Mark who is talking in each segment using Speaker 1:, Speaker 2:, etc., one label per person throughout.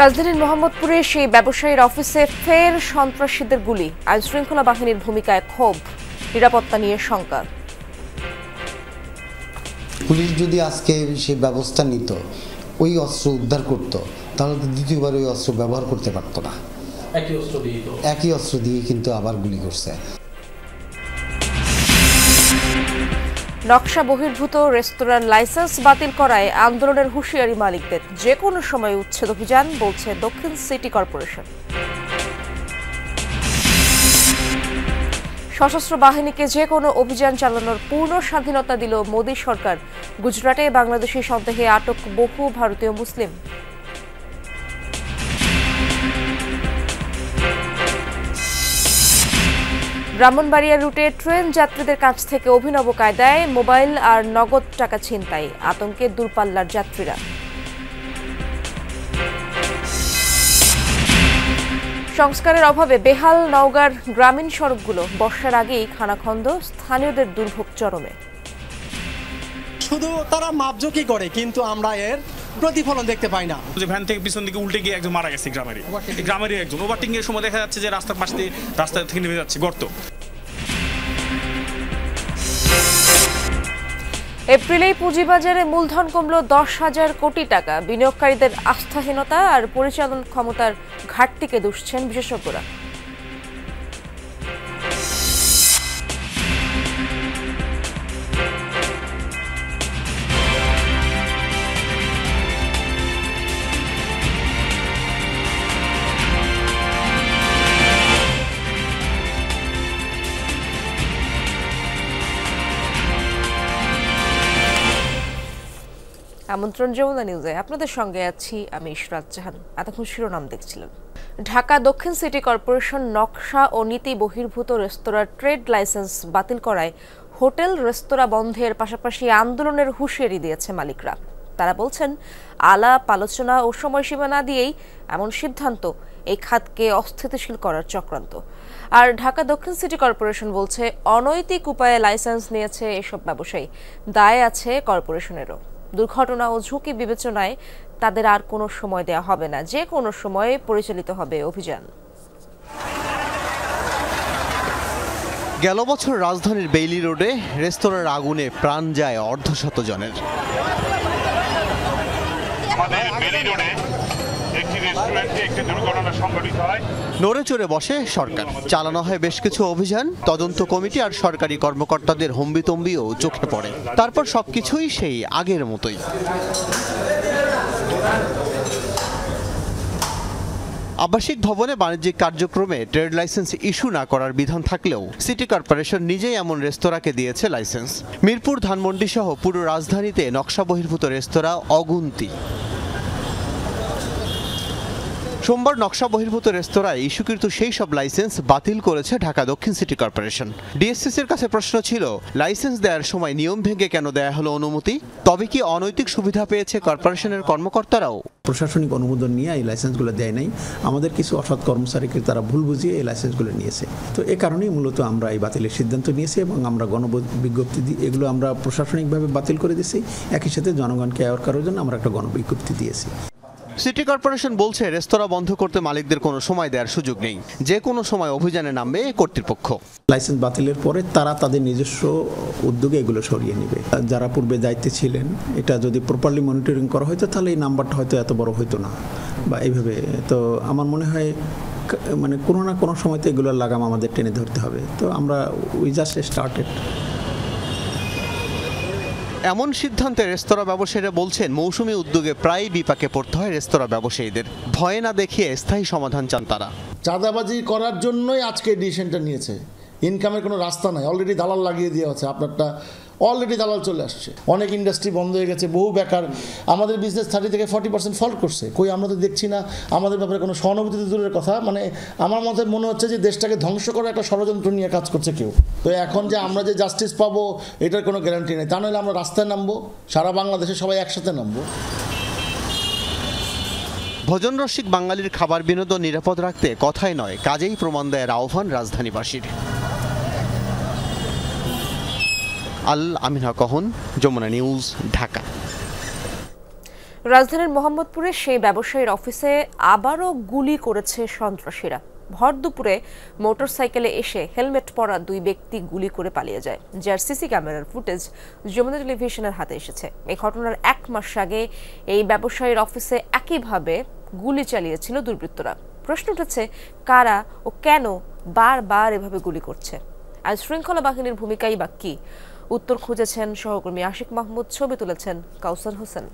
Speaker 1: রাজধানীর মোহাম্মদপুরে সেই ব্যবসায়ীর অফিসে ফের সন্ত্রাসীদের গুলি, আইনশৃঙ্খলা বাহিনীর ভূমিকায় ক্ষোভ, নিরাপত্তা নিয়ে শঙ্কা।
Speaker 2: পুলিশ যদি আজকে সেই ব্যবস্থা নিত, ওই অস্ত্র উদ্ধার করত, তাহলে তো দ্বিতীয়বার ওই অস্ত্র ব্যবহার করতে পারতো না। একই অস্ত্র দিয়ে কিন্তু আবার গুলি করছে।
Speaker 1: নকশা বহির্ভূত রেস্তোরাঁর লাইসেন্স বাতিল করায় আন্দোলনের হুঁশিয়ারি মালিকদের, যে কোনো সময় উচ্ছেদ অভিযান, বলছে দক্ষিণ সিটি কর্পোরেশন। সশস্ত্র বাহিনীকে যে কোনো অভিযান চালানোর পূর্ণ স্বাধীনতা দিল মোদী সরকার। গুজরাটে বাংলাদেশি সন্দেহে আটক বহু ভারতীয় মুসলিম। ব্রাহ্মণবাড়িয়া রুটে ট্রেন যাত্রীদের কাছ থেকে অভিনব কায়দায় মোবাইল আর নগদ টাকা ছিনতাই, আতঙ্কে দূরপাল্লার যাত্রীরা। সংস্কারের অভাবে বেহাল নওগাঁর গ্রামীণ সড়কগুলো, বর্ষার আগেই খানাখন্দ, স্থানীয়দের দুর্ভোগ চরমে।
Speaker 3: শুধু তারা মাপজোকি করে, কিন্তু আমরা এর প্রতিফলন দেখতে পাই না।
Speaker 4: যে ভ্যান থেকে পিছন দিকে উল্টে গিয়ে একজন মারা গেছে, গ্রামেরই একজন। ওভারটেকিং এর সময় দেখা যাচ্ছে যে রাস্তার পাশ দিয়ে রাস্তা থেকে নেমে যাচ্ছে গর্ত।
Speaker 1: এপ্রিলেই পুঁজিবাজারে মূলধন কমল 10,000 কোটি টাকা। বিনিয়োগকারীদের আস্থাহীনতা আর পরিচালন ক্ষমতার ঘাটতিকে দুষছেন বিশেষজ্ঞরা। আমন্ত্রণ যমুনা নিউজে আপনাদের সঙ্গে আছি আমি ইশরাত জাহান। এতক্ষণ শিরোনাম দেখছিলেন। ঢাকা দক্ষিণ সিটি কর্পোরেশন নকশা ও নীতি বহির্ভূত রেস্তোরাঁর ট্রেড লাইসেন্স বাতিল করায় হোটেল রেস্তোরাঁ বন্ধের পাশাপাশি আন্দোলনের হুঁশিয়ারি দিয়েছে মালিকরা। তারা বলছেন, আলাপ আলোচনা ও সময়সীমা না দিয়েই এমন সিদ্ধান্ত এই খাতকে অস্থিতিশীল করার চক্রান্ত। আর ঢাকা দক্ষিণ সিটি কর্পোরেশন বলছে, অনৈতিক উপায়ে লাইসেন্স নিয়েছে এসব ব্যবসায়ী, দায় আছে কর্পোরেশনেরও। দুর্ঘটনা ও ঝুঁকি বিবেচনায় তাদের আর কোনো সময় দেওয়া হবে না, যে কোনো সময়ে পরিচালিত হবে অভিযান।
Speaker 5: গেল বছর রাজধানীর বেইলি রোডে রেস্তোরাঁর আগুনে প্রাণ যায় অর্ধশত জনের। নড়ে চড়ে বসে সরকার, চালানো হয় বেশ কিছু অভিযান, তদন্ত কমিটি আর সরকারি কর্মকর্তাদের হম্বিতম্বিও চোখে পড়ে। তারপর সবকিছুই সেই আগের মতোই। আবাসিক ভবনে বাণিজ্যিক কার্যক্রমে ট্রেড লাইসেন্স ইস্যু না করার বিধান থাকলেও সিটি কর্পোরেশন নিজেই এমন রেস্তোরাঁকে দিয়েছে লাইসেন্স। মিরপুর, ধানমন্ডি সহ পুরো রাজধানীতে নকশা বহির্ভূত রেস্তোরাঁ অগুন্তি। সোমবার নকশা বহির্ভূত রেস্তোরাঁয় ইস্যুকৃত সেই সব লাইসেন্স বাতিল করেছে ঢাকা দক্ষিণ সিটি কর্পোরেশন। ডিএসসিসির কাছে প্রশ্ন ছিল, লাইসেন্স দেওয়ার সময় নিয়ম ভেঙে কেন দেয়া হলো অনুমতি? তবে কি অনৈতিক সুবিধা পেয়েছে কর্পোরেশনের কর্মকর্তারাও?
Speaker 6: প্রশাসনিক অনুমোদন নিয়ে এই লাইসেন্সগুলো দেয় নাই, আমাদের কিছু অসৎ কর্মচারীকে তারা ভুল বুঝিয়ে এই লাইসেন্সগুলো নিয়েছে। তো এ কারণেই মূলত আমরা এই বাতিলের সিদ্ধান্ত নিয়েছি এবং আমরা গণবিজ্ঞপ্তি দিই, এগুলো আমরা প্রশাসনিকভাবে বাতিল করে দিয়েছি। একই সাথে জনগণকে অ্যাওয়ার করার জন্য আমরা একটা গণবিজ্ঞপ্তি দিয়েছি।
Speaker 5: সিটি কর্পোরেশন বলছে, রেস্তোরাঁ বন্ধ করতে মালিকদের কোনো সময় দেওয়ার সুযোগ নেই, যে কোনো সময় অভিযানে নামবে কর্তৃপক্ষ।
Speaker 6: লাইসেন্স বাতিলের পরে তারা তাদের নিজস্ব উদ্যোগে এগুলো সরিয়ে নেবে। যারা পূর্বে দায়িত্বে ছিলেন, এটা যদি প্রপারলি মনিটরিং করা হতো তাহলে এই নাম্বারটা হয়তো এত বড় হতো না বা এইভাবে। তো আমার মনে হয় মানে কোনো না কোনো সময় তো এগুলোর লাগাম আমাদের টেনে ধরতে হবে। তো আমরা উই জাস্ট স্টার্টেড।
Speaker 5: এমন সিদ্ধান্তে রেস্তোরাঁ ব্যবসায়ীরা বলছেন, মৌসুমী উদ্যোগে প্রায় বিপাকে পড়তে হয় রেস্তোরাঁ ব্যবসায়ীদের। ভয় না দেখিয়ে স্থায়ী সমাধান চান তারা।
Speaker 7: চাঁদাবাজি করার জন্যই আজকে ডিসিশনটা নিয়েছে। ইনকামের কোনো রাস্তা নাই, অলরেডি দালাল লাগিয়ে দেওয়া হচ্ছে। আপনারটা অলরেডি দালাল চলে আসছে, অনেক ইন্ডাস্ট্রি বন্ধ হয়ে গেছে, বহু বেকার। আমাদের বিজনেস 30 থেকে 40% ফল করছে। কই আমরা তো দেখছি না আমাদের ব্যাপারে কোনো সহানুভূতি দূরের কথা। মানে আমার মনে হচ্ছে যে দেশটাকে ধ্বংস করার একটা ষড়যন্ত্র নিয়ে কাজ করছে কেউ। তো এখন যে আমরা যে জাস্টিস পাবো এটার কোনো গ্যারান্টি নেই। তা নইলে আমরা রাস্তায় নামবো, সারা বাংলাদেশে সবাই একসাথে নামবো।
Speaker 5: ভোজন রসিক বাঙালির খাবার বিনোদন নিরাপদ রাখতে কথাই নয়, কাজেই প্রমাণ দেয় আহ্বান রাজধানীবাসীর। আল আমিনা কহন, যমুনা নিউজ, ঢাকা।
Speaker 1: রাজধানীর মোহাম্মদপুরে সেই ব্যবসায়ীর অফিসে আবারও গুলি করেছে সন্ত্রাসীরা। ভর দুপুরে মোটরসাইকেলে এসে হেলমেট পরা দুই ব্যক্তি গুলি করে পালিয়ে যায়, যার সিসি ক্যামেরার ফুটেজ যমুনা টেলিভিশনের হাতে এসেছে। এই ঘটনার 1 মাস আগে এই ব্যবসায়ীর অফিসে একইভাবে গুলি চালিয়েছিল দুর্বৃত্তরা। প্রশ্ন উঠেছে, কারা ও কেন বারবার এভাবে গুলি করছে? আইন শৃঙ্খলা বাহিনীর ভূমিকাই বা কি? উত্তর খুঁজেছেন সহকর্মী আশিক মাহমুদ, ছবি তুলেছেন কাউসার হোসেন।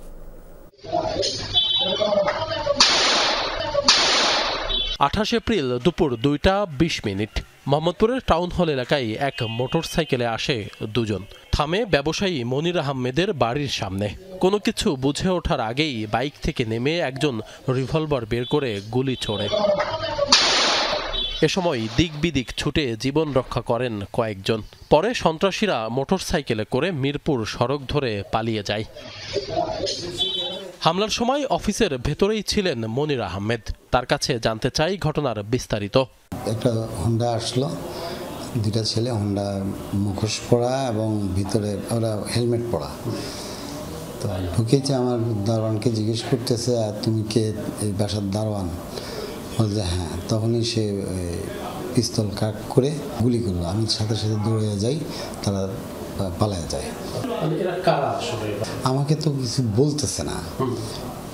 Speaker 8: 28 এপ্রিল দুপুর 2:20 মোহাম্মদপুরের টাউন হল এলাকায় এক মোটরসাইকেলে আসে দুজন। থামে ব্যবসায়ী মনির আহমেদের বাড়ির সামনে। কোনো কিছু বুঝে ওঠার আগেই বাইক থেকে নেমে একজন রিভলভার বের করে গুলি ছোড়ে। এ সময় দিক বিদিক ছুটে জীবন রক্ষা করেন কয়েকজন। পরে সন্ত্রাসীরা মোটরসাইকেলে করে মিরপুর সড়ক ধরে পালিয়ে যায়। হামলার সময় অফিসের ভেতরেই ছিলেন মনির আহমেদ। তার কাছে জানতে চাই ঘটনার বিস্তারিত।
Speaker 2: একটা হোন্ডা আসলো, দুটা ছেলে, হোন্ডা মুখোশ পরা এবং ভিতরে ওরা হেলমেট পরা। তো ঢুকেছে, আমার দারোয়ানকে জিজ্ঞেস করতেছে, আর তুমি কে এই বাসার দারোয়ান? বলছে হ্যাঁ। তখনই সে পিস্তল কাট করে গুলি করলো। আমি সাথে সাথে দৌড়ে যাই, তারা পালায় যায়। আমাকে তো কিছু বলতেছে না,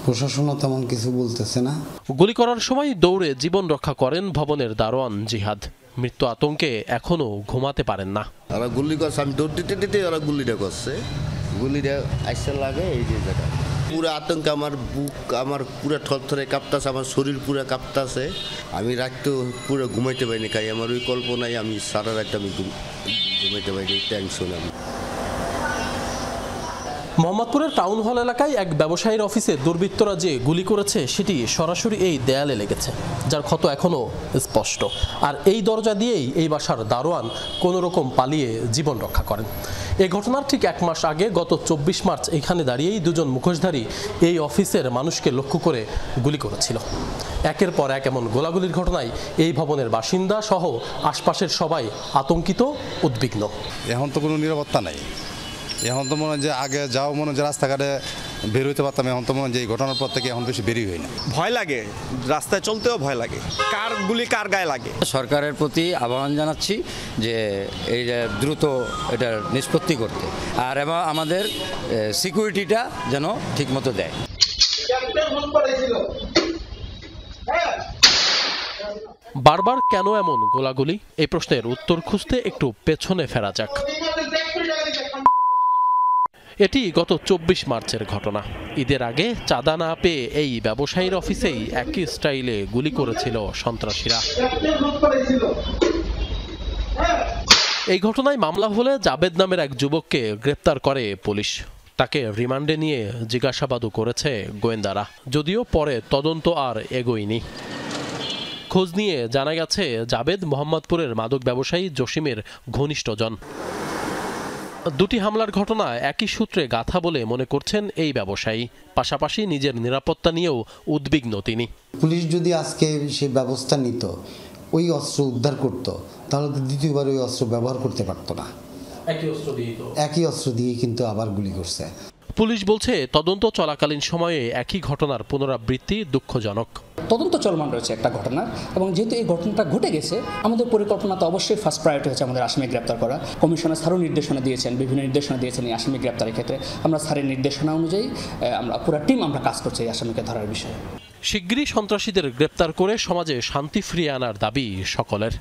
Speaker 2: প্রশাসনও তেমন কিছু বলতেছে না।
Speaker 8: গুলি করার সময় দৌড়ে জীবন রক্ষা করেন ভবনের দারোয়ান জিহাদ। মৃত্যু আতঙ্কে এখনো ঘুমাতে পারেন না।
Speaker 9: ওরা গুলি করছে, আমি দৌড় দিতে দিতে ওরা গুলিটা করছে। গুলিটা আইসা লাগে এই যে জায়গা। পুরো আতঙ্কে আমার বুক, আমার পুরো থরথরে কাঁপতাছে, আমার শরীর পুরো কাঁপতাছে। আমি রাতও পুরো ঘুমাইতে পারিনি, খাই আমার ওই কল্পনায় আমি সারা রাত আমি ঘুমাইতে পারিনি, টেনশন। আমি
Speaker 8: মোহাম্মদপুরের টাউন হল এলাকায় এক ব্যবসায়ীর অফিসে দুর্বৃত্তরা যে গুলি করেছে সেটি সরাসরি এই দেয়ালে লেগেছে, যার ক্ষত এখনও স্পষ্ট। আর এই দরজা দিয়েই এই বাসার দারোয়ান কোনো রকম পালিয়ে জীবন রক্ষা করেন। এই ঘটনার ঠিক 1 মাস আগে গত 24 মার্চ এখানে দাঁড়িয়েই দুজন মুখোশধারী এই অফিসের মানুষকে লক্ষ্য করে গুলি করেছিল। একের পর এক এমন গোলাগুলির ঘটনায় এই ভবনের বাসিন্দা সহ আশপাশের সবাই আতঙ্কিত, উদ্বিগ্ন।
Speaker 10: এখন তো কোনো নিরাপত্তা নাই। এখন তো মনে হয় যে আগে যাও মনে হয় যে রাস্তাঘাটে বের হইতে পারতাম, এখন তো মনে হয় যে এই ঘটনার পর থেকে এখন বেশি বেরই হয় না।
Speaker 3: ভয় লাগে, রাস্তায় চলতেও ভয় লাগে, কার গুলি কার গায়ে লাগে।
Speaker 11: সরকারের প্রতি আহ্বান জানাচ্ছি যে এই দ্রুত এটার নিষ্পত্তি করতে, আর এবং আমাদের সিকিউরিটিটা যেন ঠিকমতো দেয়।
Speaker 8: বারবার কেন এমন গোলাগুলি? এই প্রশ্নের উত্তর খুঁজতে একটু পেছনে ফেরা যাক। এটি গত 24 মার্চের ঘটনা। ঈদের আগে চাঁদা না পেয়ে এই ব্যবসায়ীর অফিসেই একই স্টাইলে গুলি করেছিল সন্ত্রাসীরা। এই ঘটনায় মামলা হলে জাবেদ নামের এক যুবককে গ্রেপ্তার করে পুলিশ। তাকে রিমান্ডে নিয়ে জিজ্ঞাসাবাদও করেছে গোয়েন্দারা, যদিও পরে তদন্ত আর এগোয়নি। খোঁজ নিয়ে জানা গেছে জাবেদ মোহাম্মদপুরের মাদক ব্যবসায়ী জসিমের ঘনিষ্ঠজন। দুটি হামলার ঘটনা একই সূত্রে গাঁথা বলে মনে করছেন এই ব্যবসায়ী। পাশাপাশি নিজের নিরাপত্তা নিয়েও উদ্বিগ্ন তিনি।
Speaker 2: পুলিশ যদি আজকে সেই ব্যবস্থা নিত, ওই অস্ত্র উদ্ধার করত, তাহলে তো দ্বিতীয়বার ওই অস্ত্র ব্যবহার করতে পারতো না। একই অস্ত্র দিয়ে কিন্তু আবার গুলি করছে।
Speaker 8: পুলিশ বলছে তদন্ত চলাকালীন সময়ে একই ঘটনার পুনরাবৃত্তি দুঃখজনক।
Speaker 12: তদন্ত চলমান রয়েছে একটা ঘটনা, এবং যেহেতু এই ঘটনাটা ঘটে গেছে, আমাদের পরিকল্পনা তো অবশ্যই ফার্স্ট প্রায়োরিটি হচ্ছে আমাদের আসামি গ্রেপ্তার করা। কমিশনার স্যারও নির্দেশনা দিয়েছেন, বিভিন্ন নির্দেশনা দিয়েছেন এই আসামি গ্রেপ্তারের ক্ষেত্রে। আমরা স্যারের নির্দেশনা অনুযায়ী আমরা পুরো টিম আমরা কাজ করছি এই আসামিকে ধরার বিষয়ে।
Speaker 8: শিগগিরই সন্ত্রাসীদের গ্রেপ্তার করে সমাজে শান্তি ফিরিয়ে আনার দাবি সকলের।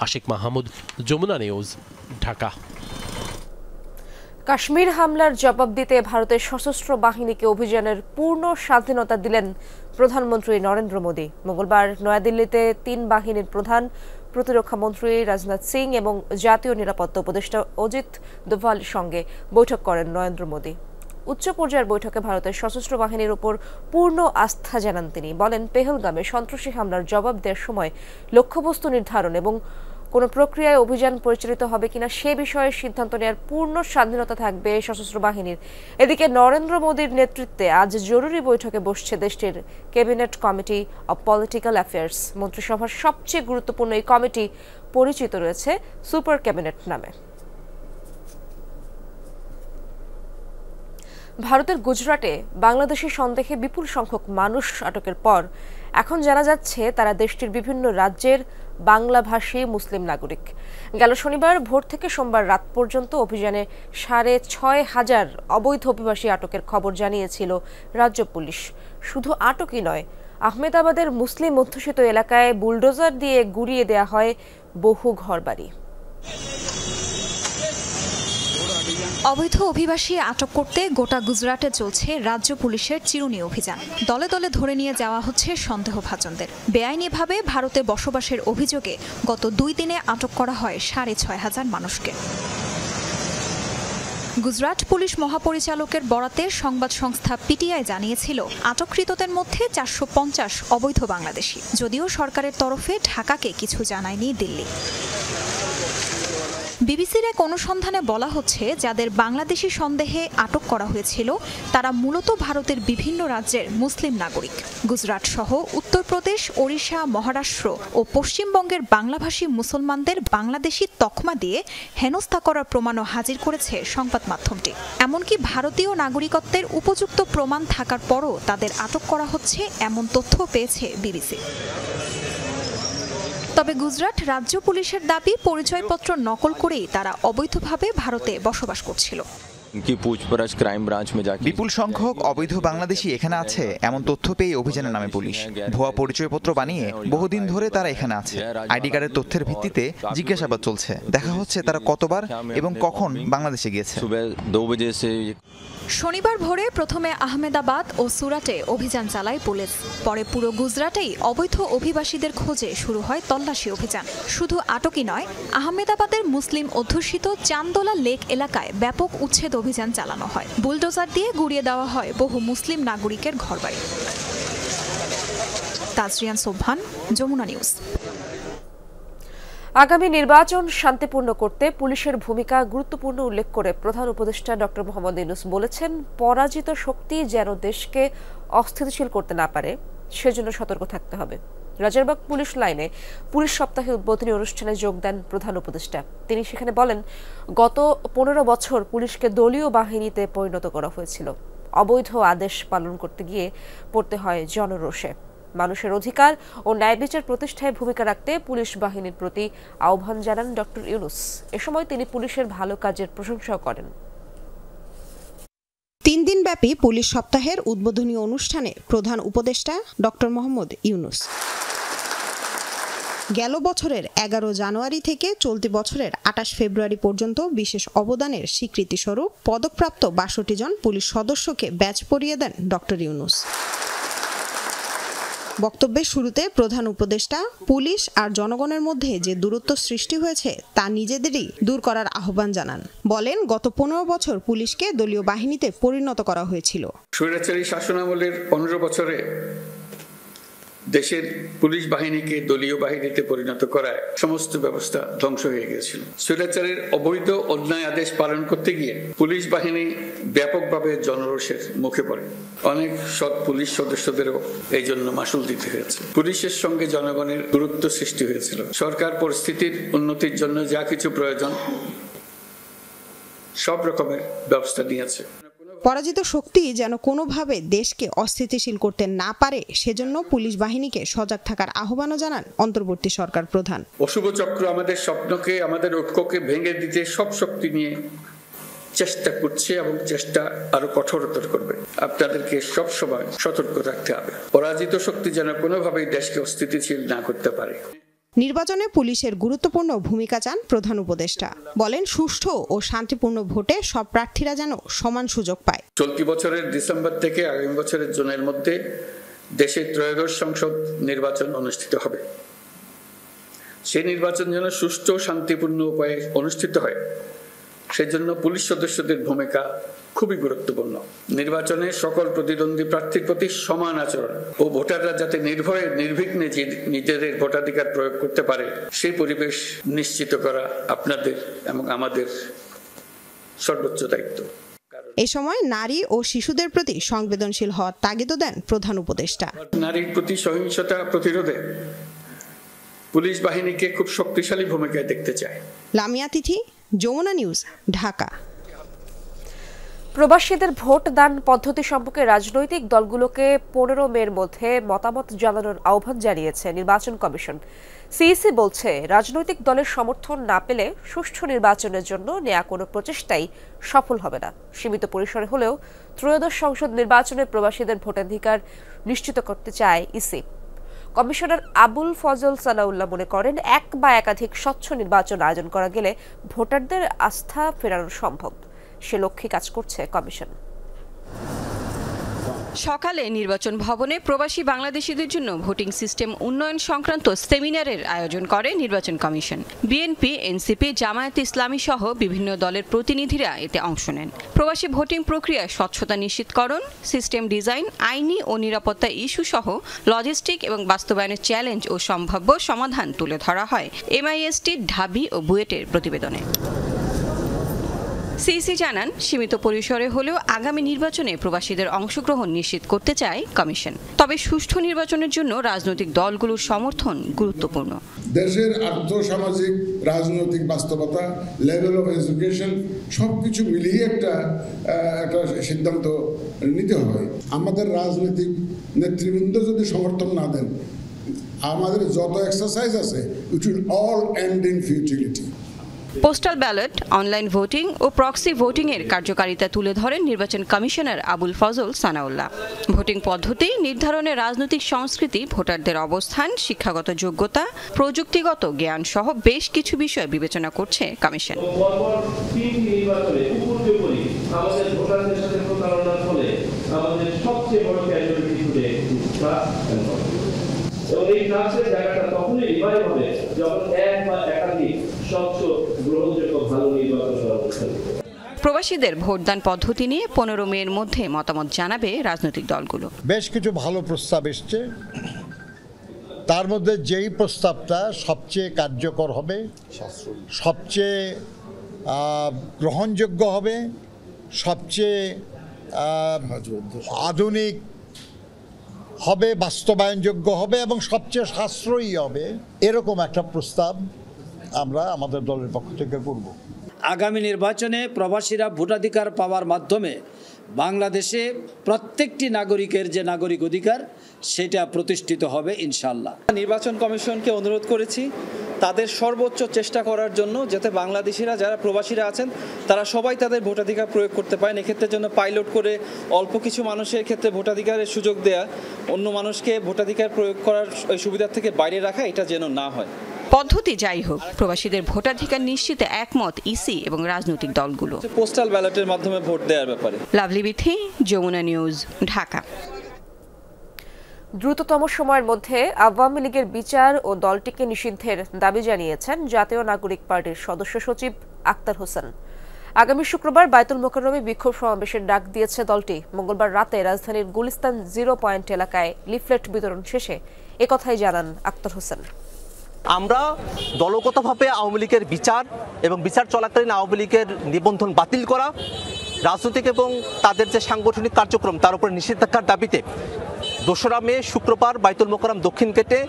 Speaker 8: আশিক মাহমুদ, যমুনা নিউজ, ঢাকা।
Speaker 1: কাশ্মীর হামলার জবাব দিতে ভারতের সশস্ত্র বাহিনীকে অভিযানের পূর্ণ স্বাধীনতা দিলেন প্রধানমন্ত্রী নরেন্দ্র মোদী। মঙ্গলবার নয়াদিল্লিতে 3 বাহিনীর প্রধান, প্রতিরক্ষা মন্ত্রী রাজনাথ সিং এবং জাতীয় নিরাপত্তা উপদেষ্টা অজিত দোভালের সঙ্গে বৈঠক করেন নরেন্দ্র মোদী। উচ্চ পর্যায়ের বৈঠকে ভারতের সশস্ত্র বাহিনীর উপর পূর্ণ আস্থা জানান তিনি। বলেন, পেহেলগামে সন্ত্রাসী হামলার জবাব দেওয়ার সময় লক্ষ্যবস্তু নির্ধারণ এবং কোনো প্রক্রিয়ায় অভিযান পরিচালিত হবে কিনা সে বিষয়ে সিদ্ধান্ত নেওয়ার পূর্ণ স্বাধীনতা থাকবে সশস্ত্র বাহিনীর। এদিকে নরেন্দ্র মোদীর নেতৃত্বে আজ জরুরি বৈঠকে বসছে দেশটির cabinet committee of political affairs. মন্ত্রিসভার সবচেয়ে গুরুত্বপূর্ণ এই কমিটি পরিচিত রয়েছে সুপার ক্যাবিনেট নামে। ভারতের গুজরাটে বাংলাদেশি সন্দেহে বিপুল সংখ্যক মানুষ আটকের পর এখন জানা যাচ্ছে তারা দেশটির বিভিন্ন রাজ্যের বাংলাভাষী মুসলিম নাগরিক। গেল শনিবার ভোর থেকে সোমবার রাত পর্যন্ত অভিযানে ৬,৫০০ অবৈধ অভিবাসী আটকের খবর জানিয়েছিল রাজ্য পুলিশ। শুধু আটকই নয়, আহমেদাবাদের মুসলিম অধ্যুষিত এলাকায় বুলডোজার দিয়ে গুড়িয়ে দেয়া হয় বহু ঘরবাড়ি।
Speaker 13: অবৈধ অভিবাসী আটক করতে গোটা গুজরাটে চলছে রাজ্য পুলিশের চিরুনি অভিযান। দলে দলে ধরে নিয়ে যাওয়া হচ্ছে সন্দেহভাজনদের। বেআইনিভাবে ভারতে বসবাসের অভিযোগে গত 2 দিনে আটক করা হয় ৬,৫০০ মানুষকে। গুজরাট পুলিশ মহাপরিচালকের বরাতে সংবাদ সংস্থা পিটিআই জানিয়েছিল, আটককৃতদের মধ্যে ৪৫০ অবৈধ বাংলাদেশি। যদিও সরকারের তরফে ঢাকাকে কিছু জানায়নি দিল্লি। বিবিসির এক অনুসন্ধানে বলা হচ্ছে, যাদের বাংলাদেশি সন্দেহে আটক করা হয়েছিল তারা মূলত ভারতের বিভিন্ন রাজ্যের মুসলিম নাগরিক। গুজরাট সহ উত্তরপ্রদেশ, ওড়িশা, মহারাষ্ট্র ও পশ্চিমবঙ্গের বাংলাভাষী মুসলমানদের বাংলাদেশি তকমা দিয়ে হেনস্থা করার প্রমাণও হাজির করেছে সংবাদ মাধ্যমটি। এমনকি ভারতীয় নাগরিকত্বের উপযুক্ত প্রমাণ থাকার পরও তাদের আটক করা হচ্ছে, এমন তথ্য পেয়েছে বিবিসি। তবে গুজরাট রাজ্য পুলিশের দাবি, পরিচয়পত্র নকল করেই তারা অবৈধভাবে ভারতে বসবাস করছিল।
Speaker 14: বিপুল সংখ্যক অবৈধ বাংলাদেশি এখানে আছে এমন তথ্য পেয়ে অভিযানে নামে পুলিশ। ভুয়া পরিচয়পত্র বানিয়ে বহুদিন ধরে তারা এখানে আছে। আইডি কার্ডের তথ্যের ভিত্তিতে জিজ্ঞাসাবাদ চলছে। দেখা হচ্ছে তারা কতবার এবং কখন বাংলাদেশে গিয়েছে।
Speaker 13: শনিবার ভোরে প্রথমে আহমেদাবাদ ও সুরাটে অভিযান চালায় পুলিশ। পরে পুরো গুজরাটেই অবৈধ অভিবাসীদের খোঁজে শুরু হয় তল্লাশি অভিযান। শুধু আটকই নয়, আহমেদাবাদের মুসলিম অধ্যুষিত চান্দোলা লেক এলাকায় ব্যাপক উচ্ছেদ অভিযান চালানো হয়। বুলডোজার দিয়ে গুড়িয়ে দেওয়া হয় বহু মুসলিম নাগরিকের ঘরবাড়ি। তাজরিয়ান সোবহান, যমুনা নিউজ।
Speaker 1: আগামী নির্বাচন শান্তিপূর্ণ করতে পুলিশের ভূমিকা গুরুত্বপূর্ণ উল্লেখ করে প্রধান উপদেষ্টা ডক্টর মোহাম্মদ ইউনূস বলেছেন, পরাজিত শক্তি যেন দেশকে অস্থিতিশীল করতে না পারে সেজন্য সতর্ক থাকতে হবে। রাজারবাগ পুলিশ লাইনে পুলিশ সপ্তাহে উদ্বোধনী অনুষ্ঠানে যোগ দেন প্রধান উপদেষ্টা। তিনি সেখানে বলেন, গত 15 বছর পুলিশকে দলীয় বাহিনীতে পরিণত করা হয়েছিল। অবৈধ আদেশ পালন করতে গিয়ে পড়তে হয় জনরোষে। মানুষের অধিকার ও ন্যায় বিচার প্রতিষ্ঠায় ভূমিকা রাখতে পুলিশ বাহিনীর প্রতি আহ্বান জানান ডক্টর ইউনূস। এ সময় তিনি পুলিশের ভালো কাজের প্রশংসা করেন।
Speaker 15: 3 দিনব্যাপী পুলিশ সপ্তাহের উদ্বোধনী অনুষ্ঠানে প্রধান উপদেষ্টা ডক্টর মোহাম্মদ ইউনূস গেল বছরের 11 জানুয়ারি থেকে চলতি বছরের 28 ফেব্রুয়ারি পর্যন্ত বিশেষ অবদানের স্বীকৃতিস্বরূপ পদকপ্রাপ্ত 62 জন পুলিশ সদস্যকে ব্যাজ পরিয়ে দেন ডক্টর ইউনূস। বক্তব্যের শুরুতে প্রধান উপদেষ্টা পুলিশ আর জনগণের মধ্যে যে দূরত্ব সৃষ্টি হয়েছে তা নিজেদেরই দূর করার আহ্বান জানান। বলেন, গত 15 বছর পুলিশকে দলীয় বাহিনীতে পরিণত করা হয়েছিল।
Speaker 16: স্বৈরাচারী শাসনামলের 15 বছরে দেশের পুলিশ বাহিনীকে দলীয় বাহিনীতে পরিণত করায় সমস্ত ব্যবস্থা ধ্বংস হয়ে গিয়েছিল। স্বৈরাচারের অবৈধ অন্যায় আদেশ পালন করতে গিয়ে পুলিশ বাহিনী ব্যাপকভাবে জনরোষের মুখে পড়ে। অনেক সৎ পুলিশ সদস্যদেরও এই জন্য মাসুল দিতে হয়েছে। পুলিশের সঙ্গে জনগণের দূরত্ব সৃষ্টি হয়েছিল। সরকার পরিস্থিতির উন্নতির জন্য যা কিছু প্রয়োজন সব রকমের ব্যবস্থা নিয়েছে।
Speaker 15: পরাজিত শক্তি যেন কোনোভাবে দেশকে অস্থিতিশীল করতে না পারে সেজন্য পুলিশ বাহিনীকে সজাগ থাকার আহ্বানও জানান অন্তর্বর্তী সরকার প্রধান।
Speaker 16: অশুভ চক্র আমাদের স্বপ্নকে, আমাদের ঐক্যকে ভেঙে দিতে সব শক্তি নিয়ে চেষ্টা করছে এবং চেষ্টা আরো কঠোরতর করবে। আপনাদেরকে সব সময় সতর্ক থাকতে হবে। পরাজিত শক্তি যেন কোনোভাবেই দেশকে অস্থিতিশীল না করতে পারে।
Speaker 15: নির্বাচনে পুলিশের গুরুত্বপূর্ণ ভূমিকা চান প্রধান উপদেষ্টা। বলেন, সুষ্ঠু ও শান্তিপূর্ণ ভোটে সব প্রার্থীরা যেন সমান সুযোগ পায়।
Speaker 16: চলতি বছরের ডিসেম্বর থেকে আগামী বছরের জুনের মধ্যে দেশে ত্রয়োদশ সংসদ নির্বাচন অনুষ্ঠিত হবে। সেই নির্বাচন যেন সুষ্ঠু ও শান্তিপূর্ণ উপায়ে অনুষ্ঠিত হয় সেজন্য পুলিশ সদস্যদের ভূমিকা খুবই গুরুত্বপূর্ণ। নির্বাচনে সকল প্রতিদ্বন্দ্বী প্রার্থীর প্রতি সমান আচরণ ও ভোটাররা যাতে নির্ভয়ে নির্বিঘ্নে নিজেদের ভোটাধিকার প্রয়োগ করতে পারে সেই পরিবেশ নিশ্চিত করা আপনাদের এবং আমাদের সর্বোচ্চ দায়িত্ব।
Speaker 15: এই সময় নারী ও শিশুদের প্রতি সংবেদনশীল হওয়ার তাগিদও দেন প্রধান উপদেষ্টা।
Speaker 16: নারীর প্রতি সহিংসতা প্রতিরোধে পুলিশ বাহিনীকে খুব শক্তিশালী ভূমিকায় দেখতে চায়।
Speaker 15: লামিয়া তিথি, যমুনা নিউজ, ঢাকা।
Speaker 1: প্রবাসীদের ভোট দান পদ্ধতি সম্পর্কে রাজনৈতিক দলগুলোকে 15 মের মধ্যে মতামত জানানোর আহ্বান জানিয়েছে নির্বাচন কমিশন। সিইসি বলছে, রাজনৈতিক দলের সমর্থন না পেলে সুষ্ঠু নির্বাচনের জন্য নেওয়া কোনো প্রচেষ্টাই সফল হবে না। সীমিত পরিসরে হলেও ত্রয়োদশ সংসদ নির্বাচনে প্রবাসীদের ভোটাধিকার নিশ্চিত করতে চায় ইসি। কমিশনার আবুল ফজল সানাউল্লাহ মনে করেন, এক বা একাধিক স্বচ্ছ নির্বাচন আয়োজন করা গেলে ভোটারদের আস্থা ফেরানো সম্ভব। সে লক্ষ্যে কাজ করছে কমিশন।
Speaker 17: সকালে নির্বাচন ভবনে প্রবাসী বাংলাদেশিদের জন্য ভোটিং সিস্টেম উন্নয়ন সংক্রান্ত সেমিনারের আয়োজন করে নির্বাচন কমিশন। বিএনপি, এনসিপি, জামায়াতে ইসলামী সহ বিভিন্ন দলের প্রতিনিধিরা এতে অংশ নেন। প্রবাসী ভোটিং প্রক্রিয়ায় স্বচ্ছতা নিশ্চিতকরণ, সিস্টেম ডিজাইন, আইনি ও নিরাপত্তা ইস্যু সহ লজিস্টিক এবং বাস্তবায়নের চ্যালেঞ্জ ও সম্ভাব্য সমাধান তুলে ধরা হয় MIST, ঢাবি ও বুয়েটের প্রতিবেদনে। সিইসি জানান, সীমিত পরিসরে হলেও আগামী নির্বাচনে প্রবাসীদের অংশগ্রহণ নিশ্চিত করতে চায় কমিশন। তবে সুষ্ঠু নির্বাচনের জন্য রাজনৈতিক দলগুলোর সমর্থন গুরুত্বপূর্ণ।
Speaker 18: দেশের আর্থসামাজিক রাজনৈতিক বাস্তবতা, লেভেল অফ এডুকেশন সবকিছু মিলিয়ে একটা সিদ্ধান্ত নিতে হবে। আমাদের রাজনৈতিক নেতৃবৃন্দ যদি সমর্থন না দেন, আমাদের যত এক্সারসাইজ আছে it will all end in futility.
Speaker 17: Postal ballot, online voting ও প্রক্সি ভোটিং এর কার্যকারিতা তুলে ধরেন নির্বাচন কমিশনার আবুল ফজল সানাউল্লাহ। ভোটিং পদ্ধতি নির্ধারণে রাজনৈতিক সংস্কৃতি, ভোটারদের অবস্থান, শিক্ষাগত যোগ্যতা, প্রযুক্তিগত জ্ঞান সহ বেশ কিছু বিষয় বিবেচনা করছে কমিশন। প্রবাসীদের ভোটদান পদ্ধতি নিয়ে 15 মের মধ্যে মতামত জানাবে রাজনৈতিক দলগুলো।
Speaker 19: বেশ কিছু ভালো প্রস্তাব এসছে, তার মধ্যে যেই প্রস্তাবটা সবচেয়ে কার্যকর হবে, সবচেয়ে গ্রহণযোগ্য হবে, সবচেয়ে আধুনিক হবে, বাস্তবায়নযোগ্য হবে এবং সবচেয়ে সাশ্রয়ী হবে, এরকম একটা প্রস্তাব আমরা আমাদের দলের পক্ষ থেকে করব।
Speaker 20: আগামী নির্বাচনে প্রবাসীরা ভোটাধিকার পাওয়ার মাধ্যমে বাংলাদেশে প্রত্যেকটি নাগরিকের যে নাগরিক অধিকার সেটা প্রতিষ্ঠিত হবে ইনশাআল্লাহ।
Speaker 21: নির্বাচন কমিশনকে অনুরোধ করেছি তাদের সর্বোচ্চ চেষ্টা করার জন্য, যাতে বাংলাদেশিরা যারা প্রবাসীরা আছেন তারা সবাই তাদের ভোটাধিকার প্রয়োগ করতে পারেন। এক্ষেত্রে জন্য পাইলট করে অল্প কিছু মানুষের ক্ষেত্রে ভোটাধিকারের সুযোগ দেয়া, অন্য মানুষকে ভোটাধিকার প্রয়োগ করার ওই সুবিধা থেকে বাইরে রাখা, এটা যেন না হয়।
Speaker 17: পদ্ধতি যাই হোক, প্রবাসীদের ভোটাধিকার নিশ্চিতে একমত ইসি এবং রাজনৈতিক দলগুলো।
Speaker 21: পোস্টাল ব্যালটের মাধ্যমে ভোট দেওয়ার ব্যাপারে।
Speaker 17: লাভলি বিথি, যমুনা নিউজ, ঢাকা।
Speaker 1: দ্রুততম সময়ের মধ্যে আওয়ামী লীগের বিচার ও দলটিকে নিষিদ্ধের দাবি জানিয়েছেন জাতীয় নাগরিক পার্টির সদস্য সচিব আক্তার হোসেন। আগামী শুক্রবার বায়তুল মোকাররমে বিক্ষোভ সমাবেশের ডাক দিয়েছে দলটি। মঙ্গলবার রাতে রাজধানীর গুলিস্তান 0 পয়েন্ট এলাকায় লিফলেট বিতরণ শেষে একথাই জানান আক্তার হোসেন।
Speaker 22: আমরা দলগতভাবে আওয়ামী লীগের বিচার এবং বিচার চলাকালীন আওয়ামী লীগের নিবন্ধন বাতিল করা, রাজনৈতিক এবং তাদের যে সাংগঠনিক কার্যক্রম তার উপর নিষেধাজ্ঞার দাবিতে 2রা মে শুক্রবার বায়তুল মোকাররম দক্ষিণ গেটে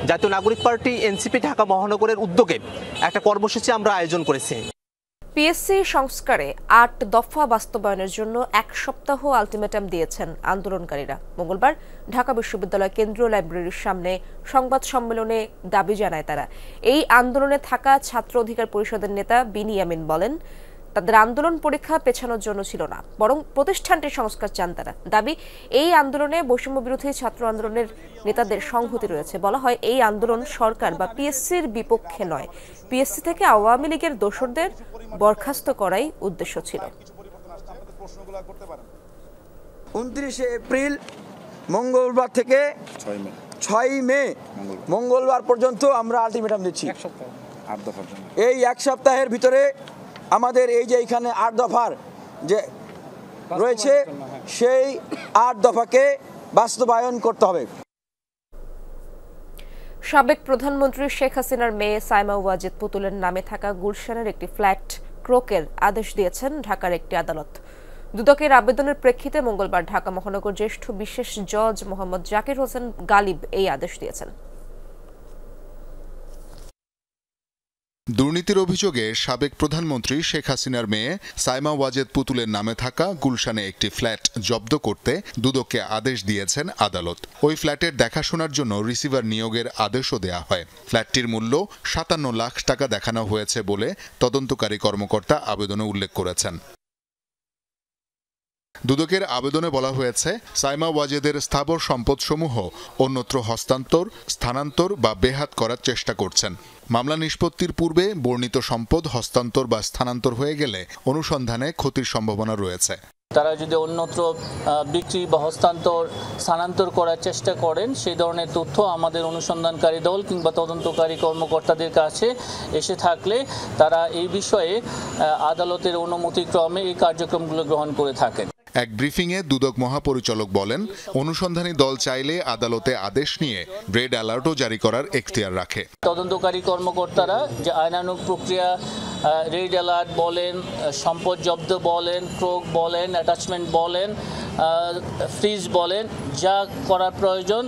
Speaker 22: জাতীয় নাগরিক পার্টি এনসিপি ঢাকা মহানগরের উদ্যোগে একটা কর্মসূচি আমরা আয়োজন করেছি।
Speaker 1: পিএসসি সংস্কারে 8 দফা বাস্তবায়নের জন্য 1 সপ্তাহ আলটিমেটাম দিয়েছেন আন্দোলনকারীরা। মঙ্গলবার ঢাকা বিশ্ববিদ্যালয় কেন্দ্রীয় লাইব্রেরির সামনে সংবাদ সম্মেলনে দাবি জানায় তারা। এই আন্দোলনে থাকা ছাত্র অধিকার পরিষদের নেতা বিনি ইয়ামিন বলেন, তাদের আন্দোলন পরীক্ষা পেছানোর জন্য ছিল না, বরং প্রতিষ্ঠানটির সংস্কার চান তারা। দাবি, এই আন্দোলনে বৈষম্য বিরোধী ছাত্র আন্দোলনের নেতাদের সংহতি রয়েছে। বলা হয়, এই আন্দোলন সরকার বা পিএসসির বিপক্ষে নয়, পিএসসি থেকে আওয়ামী লীগের দোসরদের বরখাস্ত করাই উদ্দেশ্য ছিল।
Speaker 23: 29 এপ্রিল মঙ্গলবার থেকে 6 মে মঙ্গলবার পর্যন্ত আমরা আলটিমেটাম দিচ্ছি। এই 1 সপ্তাহের ভিতরে আমাদের এই যে এখানে 8 দফার যে রয়েছে সেই 8 দফাকে বাস্তবায়ন করতে হবে।
Speaker 1: সাবেক প্রধানমন্ত্রী শেখ হাসিনার মেয়ে সাইমা ওয়াজেদ পুতুলের নামে থাকা গুলশানের একটি ফ্ল্যাট ক্রোকের আদেশ দিয়েছেন ঢাকার একটি আদালত। দুদকের আবেদনের প্রেক্ষিতে মঙ্গলবার ঢাকা মহানগর জ্যেষ্ঠ বিশেষ জজ মোহাম্মদ জাকির হোসেন গালিব এই আদেশ দিয়েছেন।
Speaker 4: দুর্নীতির অভিযোগে সাবেক প্রধানমন্ত্রী শেখ হাসিনার মেয়ে সাইমা ওয়াজেদ পুতুলের নামে থাকা গুলশানে একটি ফ্ল্যাট জব্দ করতে দুদককে আদেশ দিয়েছেন আদালত। ওই ফ্ল্যাটের দেখাশোনার জন্য রিসিভার নিয়োগের আদেশও দেয়া হয়। ফ্ল্যাটটির মূল্য ৫৭ লাখ টাকা দেখানো হয়েছে বলে তদন্তকারী কর্মকর্তা আবেদনে উল্লেখ করেছেন। দুদকের আবেদনে বলা হয়েছে, সাইমা ওয়াজেদের স্থাবর সম্পদসমূহ অন্যত্র হস্তান্তর, স্থানান্তর বা বেহাত করার চেষ্টা করছেন। মামলা নিষ্পত্তির পূর্বে বর্ণিত সম্পদ হস্তান্তর বা স্থানান্তর হয়ে গেলে অনুসন্ধানে ক্ষতির সম্ভাবনা রয়েছে।
Speaker 6: তারা যদি অন্যত্র বিক্রি বা হস্তান্তর স্থানান্তর করার চেষ্টা করেন, সেই ধরনের তথ্য আমাদের অনুসন্ধানকারী দল কিংবা তদন্তকারী কর্মকর্তাদের কাছে এসে থাকলে তারা এই বিষয়ে আদালতের অনুমতিক্রমে এই কার্যক্রমগুলো গ্রহণ করে থাকেন।
Speaker 4: এক ব্রিফিংয়ে দুদক মহাপরিচালক বলেন, অনুসন্ধানী দল চাইলে আদালতে আদেশ নিয়ে রেড অ্যালার্টও জারি করার এখতিয়ার রাখে।
Speaker 6: তদন্তকারী কর্মকর্তারা যে আইনানুগ প্রক্রিয়া, রেড অ্যালার্ট বলেন, সম্পদ জব্দ বলেন, ক্রোক বলেন, অ্যাটাচমেন্ট বলেন, ফ্রিজ বলেন, যা করার প্রয়োজন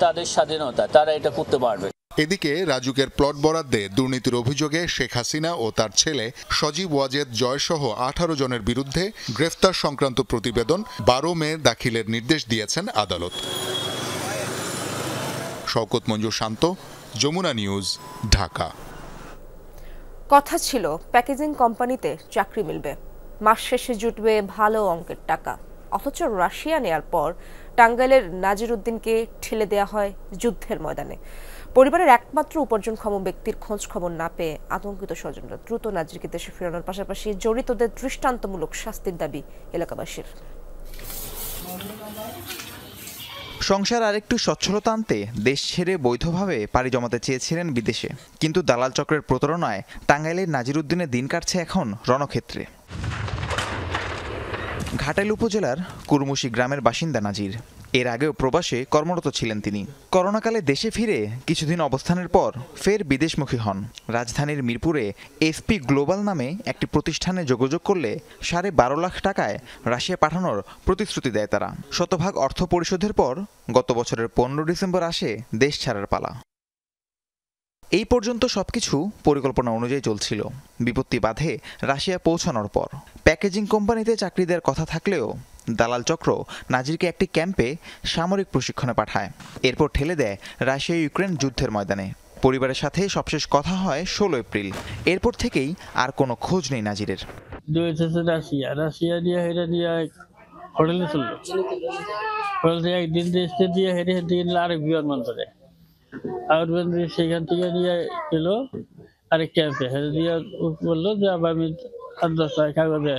Speaker 6: তাদের স্বাধীনতা, তারা এটা করতে পারবে।
Speaker 4: এদিকে রাজুকের প্লট বরাদ্দে দুর্নীতির অভিযোগে শেখ হাসিনা ও তার ছেলে সজীব ওয়াজেদ জয়সহ ১৮ জনের বিরুদ্ধে গ্রেফতার সংক্রান্ত প্রতিবেদন ১২ মে দাখিলের নির্দেশ দিয়েছেন আদালত। শওকত মঞ্জুর শান্ত, যমুনা নিউজ, ঢাকা।
Speaker 1: কথা ছিল প্যাকেজিং কোম্পানিতে চাকরি মিলবে, মাস শেষে জুটবে ভালো অঙ্কের টাকা, অথচ রাশিয়া নেয়ার পর টাঙ্গাইলের নাজিরউদ্দিনকে ঠেলে দেয়া হয় যুদ্ধের ময়দানে। পরিবারের একমাত্র উপার্জনক্ষম ব্যক্তির খোঁজ খবর না পেয়ে আতঙ্কিত স্বজনরা দ্রুত নাজিরকে দেশে ফেরানোর পাশাপাশি জড়িতদের দৃষ্টান্তমূলক শাস্তির দাবি এলাকাবাসীর।
Speaker 14: সংসার আরেকটু সচ্ছলতা আনতে দেশ ছেড়ে বৈধভাবে পাড়ি জমাতে চেয়েছিলেন বিদেশে, কিন্তু দালাল চক্রের প্রতারণায় টাঙ্গাইলের নাজিরউদ্দিনের দিন কাটছে এখন রণক্ষেত্রে। ঘাটাইল উপজেলার কুরমুশি গ্রামের বাসিন্দা নাজির। এর আগেও প্রবাসে কর্মরত ছিলেন তিনি। করোনাকালে দেশে ফিরে কিছুদিন অবস্থানের পর ফের বিদেশমুখী হন। রাজধানীর মিরপুরে এফপি গ্লোবাল নামে একটি প্রতিষ্ঠানে যোগাযোগ করলে ১২.৫ লাখ টাকায় রাশিয়া পাঠানোর প্রতিশ্রুতি দেয় তারা। শতভাগ অর্থ পরিশোধের পর গত বছরের ১৫ ডিসেম্বর আসে দেশ ছাড়ার পালা। এই পর্যন্ত সবকিছু পরিকল্পনা অনুযায়ী চলছিল। বিপত্তি বাধে রাশিয়া পৌঁছানোর পর। প্যাকেজিং কোম্পানিতে চাকরি দেওয়ার কথা থাকলেও দালাল চক্র নাজিরকে একটি ক্যাম্পে সামরিক প্রশিক্ষণে পাঠায়, এরপর ঠেলে দেয় রাশিয়া ইউক্রেন যুদ্ধের ময়দানে। পরিবারের সাথে সবশেষ কথা হয় ১৬ এপ্রিল। এরপর থেকেই আর কোনো খোঁজ নেই নাজিরের।
Speaker 7: রাশিয়া দিয়ে হেরে দিয়ে হোটেলে চললো, হোটেল একদিন রেস্টে দিয়ে হেরে হেঁটে আরেক বিমানবন্দরে, আর সেখান থেকে নিয়ে এলো আরেক ক্যাম্পে, হেরে দিয়ে বললো যে আমি 10 কাগজে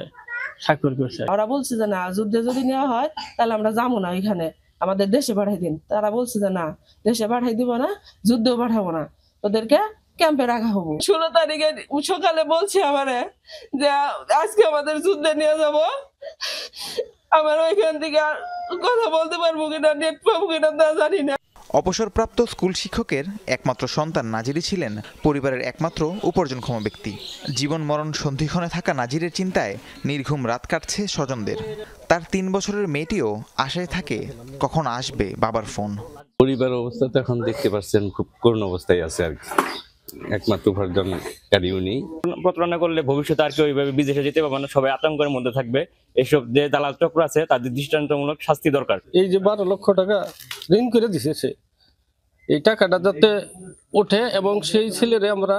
Speaker 7: স্বাক্ষর করছে।
Speaker 24: ওরা বলছে যে না, যুদ্ধে যদি নেওয়া হয় তাহলে আমরা যাবো না, এখানে আমাদের দেশে পাঠাই দিন। তারা বলছে যে না, দেশে পাঠাই দিব না, যুদ্ধেও পাঠাবো না, ওদেরকে ক্যাম্পে রাখা হবো। 16 তারিখে সকালে বলছে আমারে যে আজকে আমাদের যুদ্ধে নিয়ে যাব, আমার ওইখান থেকে কথা বলতে পারবো কিনা, নেট পাবো কিনা তা জানি না।
Speaker 14: অবসরপ্রাপ্ত স্কুল শিক্ষকের একমাত্র সন্তান নাজিরই ছিলেন পরিবারের একমাত্র উপার্জনক্ষম ব্যক্তি। জীবন মরণ সন্ধিক্ষণে থাকা নাজিরের চিন্তায় নির্ঘুম রাত কাটছে স্বজনদের। তার 3 বছরের মেয়েটিও আশায় থাকে কখন আসবে বাবার ফোন।
Speaker 25: পরিবারের অবস্থা তো এখন দেখতে পাচ্ছেন খুব করুণ অবস্থায় আছে আর কি। একমাত্র উপার্জনকারীও নেই। প্রতারণা করলে ভবিষ্যতে আর কেউ এইভাবে বিদেশে যেতে পারবে না, সবাই আতঙ্কের মধ্যে থাকবে। এসব যে দালাল চক্র আছে তাদের দৃষ্টান্তমূলক শাস্তি দরকার।
Speaker 7: এই যে 12 লক্ষ টাকা ঋণ করে দিয়েছে, এই টাকাটা যাতে ওঠে এবং সেই ছেলেরে আমরা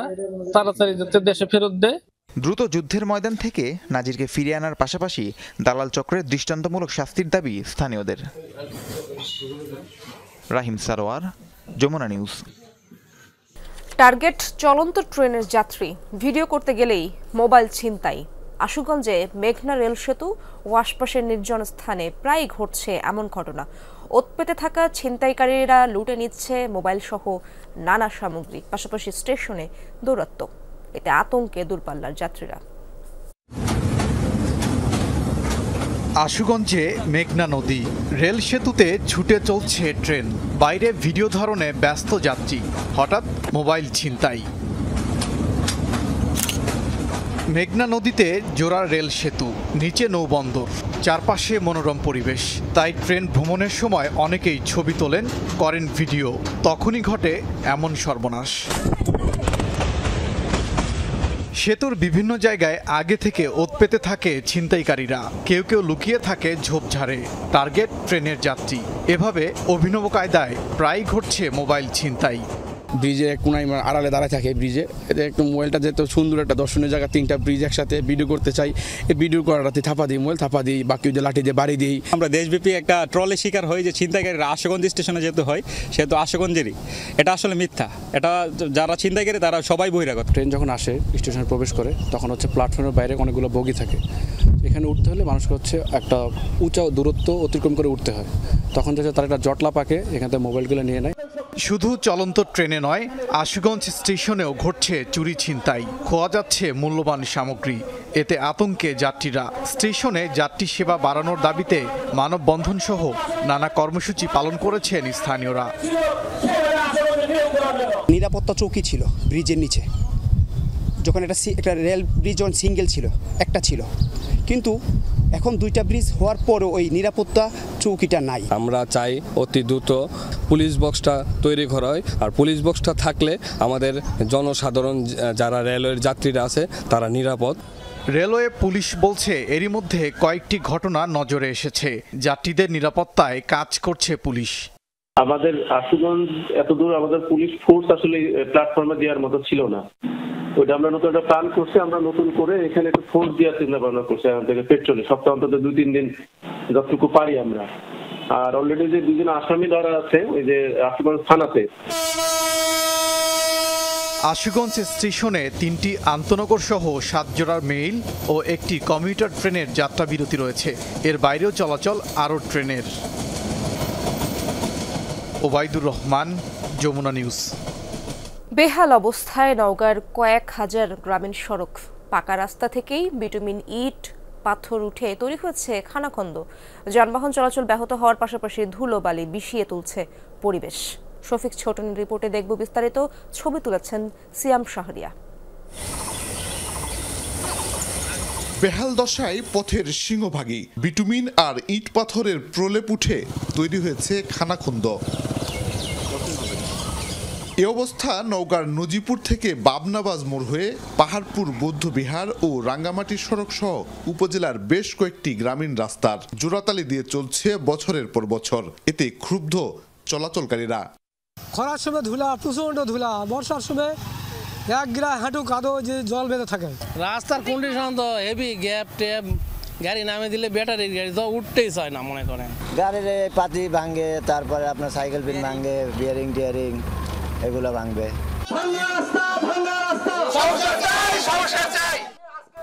Speaker 7: তাড়াতাড়ি যাতে দেশে ফেরত দেয়।
Speaker 14: দ্রুত যুদ্ধের ময়দান থেকে নাজিরকে ফিরিয়ে আনার পাশাপাশি দালাল চক্রের দৃষ্টান্তমূলক শাস্তির দাবি স্থানীয়দের। রাহিম সারোয়ার, যমুনা নিউজ।
Speaker 1: টার্গেট চলন্ত ট্রেনের যাত্রী, ভিডিও করতে গেলেই মোবাইল ছিনতাই। আশুগঞ্জে মেঘনা রেল সেতু ও আশপাশের নির্জন স্থানে প্রায়ই ঘটছে এমন ঘটনা। ওৎপেতে থাকা ছিনতাইকারীরা লুটে নিচ্ছে মোবাইল সহ নানা সামগ্রী, পাশাপাশি স্টেশনে দৌরাত্ম্য। এতে আতঙ্কে দূরপাল্লার যাত্রীরা।
Speaker 26: আশুগঞ্জে মেঘনা নদী, রেল সেতুতে ছুটে চলছে ট্রেন, বাইরে ভিডিও ধারণে ব্যস্ত যাত্রী, হঠাৎ মোবাইল ছিনতাই। মেঘনা নদীতে জোড়া রেল সেতু, নিচে নৌবন্দর, চারপাশে মনোরম পরিবেশ। তাই ট্রেন ভ্রমণের সময় অনেকেই ছবি তোলেন, করেন ভিডিও। তখনই ঘটে এমন সর্বনাশ। সেতুর বিভিন্ন জায়গায় আগে থেকে ওত পেতে থাকে ছিনতাইকারীরা, কেউ কেউ লুকিয়ে থাকে ঝোপঝাড়ে। টার্গেট ট্রেনের যাত্রী। এভাবে অভিনব কায়দায় প্রায় ঘটছে মোবাইল ছিনতাই।
Speaker 2: ব্রিজে কোনায় আড়ালে দাঁড়ায় থাকে ব্রিজে, এতে একটু মোবাইলটা যেহেতু সুন্দর একটা দর্শনীয় জায়গা, 3টা ব্রিজ একসাথে ভিডিও করতে চাই, এই ভিডিও করাটাতে থাপা দিই, মোবাইল থাপা দিই, বাকি ওই যে লাঠি দিয়ে বাড়ি দিই।
Speaker 3: আমরা দেশব্যাপী একটা ট্রলের শিকার হই যে ছিনতাইকারীরা আশুগঞ্জ স্টেশনে যেহেতু হয় সেহেতু আশুগঞ্জেরই, এটা আসলে মিথ্যা। এটা যারা ছিনতাইকারী তারা সবাই বহিরাগত।
Speaker 2: ট্রেন যখন আসে স্টেশনে প্রবেশ করে তখন হচ্ছে প্ল্যাটফর্মের বাইরে অনেকগুলো বগি থাকে, এখানে উঠতে হলে মানুষকে হচ্ছে একটা উঁচা দূরত্ব অতিক্রম করে উঠতে হয়, তখন যাতে তারা একটা জটলা পাকে এখান থেকে মোবাইলগুলো নিয়ে নেয়।
Speaker 26: শুধু চলন্ত ট্রেনে নয়, আশুগঞ্জ স্টেশনেও ঘটছে চুরি ছিনতাই, খোয়া যাচ্ছে মূল্যবান সামগ্রী। এতে আতঙ্কে যাত্রীরা। স্টেশনে যাত্রী সেবা বাড়ানোর দাবিতে মানববন্ধন সহ নানা কর্মসূচি পালন করেছেন স্থানীয়রা।
Speaker 5: নিরাপত্তা চৌকি ছিল ব্রিজের নিচে, যখন একটা রেল ব্রিজ যখন সিঙ্গেল ছিল, একটা ছিল, কিন্তু এখন 2টা ব্রিজ হওয়ার পরও ওই নিরাপত্তা চৌকিটা নাই।
Speaker 9: আমরা চাই অতি দ্রুত পুলিশ বক্সটা তৈরি করা হয়, আর পুলিশ বক্সটা থাকলে আমাদের জনসাধারণ যারা রেলওয়ের যাত্রীরা আছে তারা নিরাপদ।
Speaker 26: রেলওয়ে পুলিশ বলছে এরই মধ্যে কয়েকটি ঘটনা নজরে এসেছে। যাত্রীদের নিরাপত্তায় কাজ করছে পুলিশ।
Speaker 10: আমাদের আশুগঞ্জ এতদূর আমাদের পুলিশ ফোর্স আসলে প্ল্যাটফর্মে দেওয়ার মতো ছিল না, ওইটা আমরা নতুন একটা প্ল্যান করছি, আমরা নতুন করে এখানে একটা ফোর্স দেওয়ার চিন্তা ভাবনা করছি। এখান থেকে পেট্রোলে সপ্তাহ অন্তত 2-3 দিন যতটুকু পারি আমরা। আর অলরেডি যে 2জন আসামি ধরা আছে ওই যে আশুগঞ্জ থানাতে।
Speaker 26: আশুগঞ্জ স্টেশনে 3টি আন্তনগর সহ 7 জোড়ার মেইল ও একটি কমিউটার ট্রেনের যাত্রা বিরতি রয়েছে। এর বাইরেও চলাচল আরও ট্রেনের। ওবায়দুর রহমান, যমুনা নিউজ।
Speaker 1: বেহাল অবস্থায় নওগাঁর কয়েক হাজার গ্রামীণ সড়ক। পাকা রাস্তা থেকেই বিটুমিন ইট পাথর উঠে তৈরি হয়েছে খানাখন্দ। যানবাহন চলাচল ব্যাহত হওয়ার পাশাপাশি ধুলো বালি বিষিয়ে তুলছে পরিবেশ। শফিক ছোটনের রিপোর্টে দেখব বিস্তারিত। ছবি তুলেছেন সিয়াম শাহরিয়া।
Speaker 11: বেহাল দশায় পথের সিংহভাগই বিটুমিন আর ইট পাথরের প্রলেপ উঠে তৈরি হয়েছে খানাখন্দ। এ অবস্থা নওগাঁর নজিপুর থেকে বাবনাবাজ মোড় হয়ে পাহাড়পুর বৌদ্ধবিহার ও রাঙ্গামাটি সড়ক সহ উপজেলার বেশ কয়েকটি গ্রামীণ রাস্তার জোড়াতালি দিয়ে চলছে বছরের পর বছর। এতে ক্ষুব্ধ চলাচলকারীরা।
Speaker 27: খরার সময় ধুলা, প্রচন্ড ধুলা, বর্ষার সময় এক গ্রা হাঁটু কাদো যে জল বেঁধে থাকে।
Speaker 28: রাস্তার কন্ডিশন তো হেভি, গ্যাপ ট্যাপ, গাড়ি নামে দিলে ব্যাটারির গাড়ি তো উঠতেই চায় না মনে করেন।
Speaker 29: গাড়ির পাতি ভাঙে, তারপরে আপনার সাইকেল পিন ভাঙে, বিয়ারিং টিয়ারিং এগুলো ভাঙবে।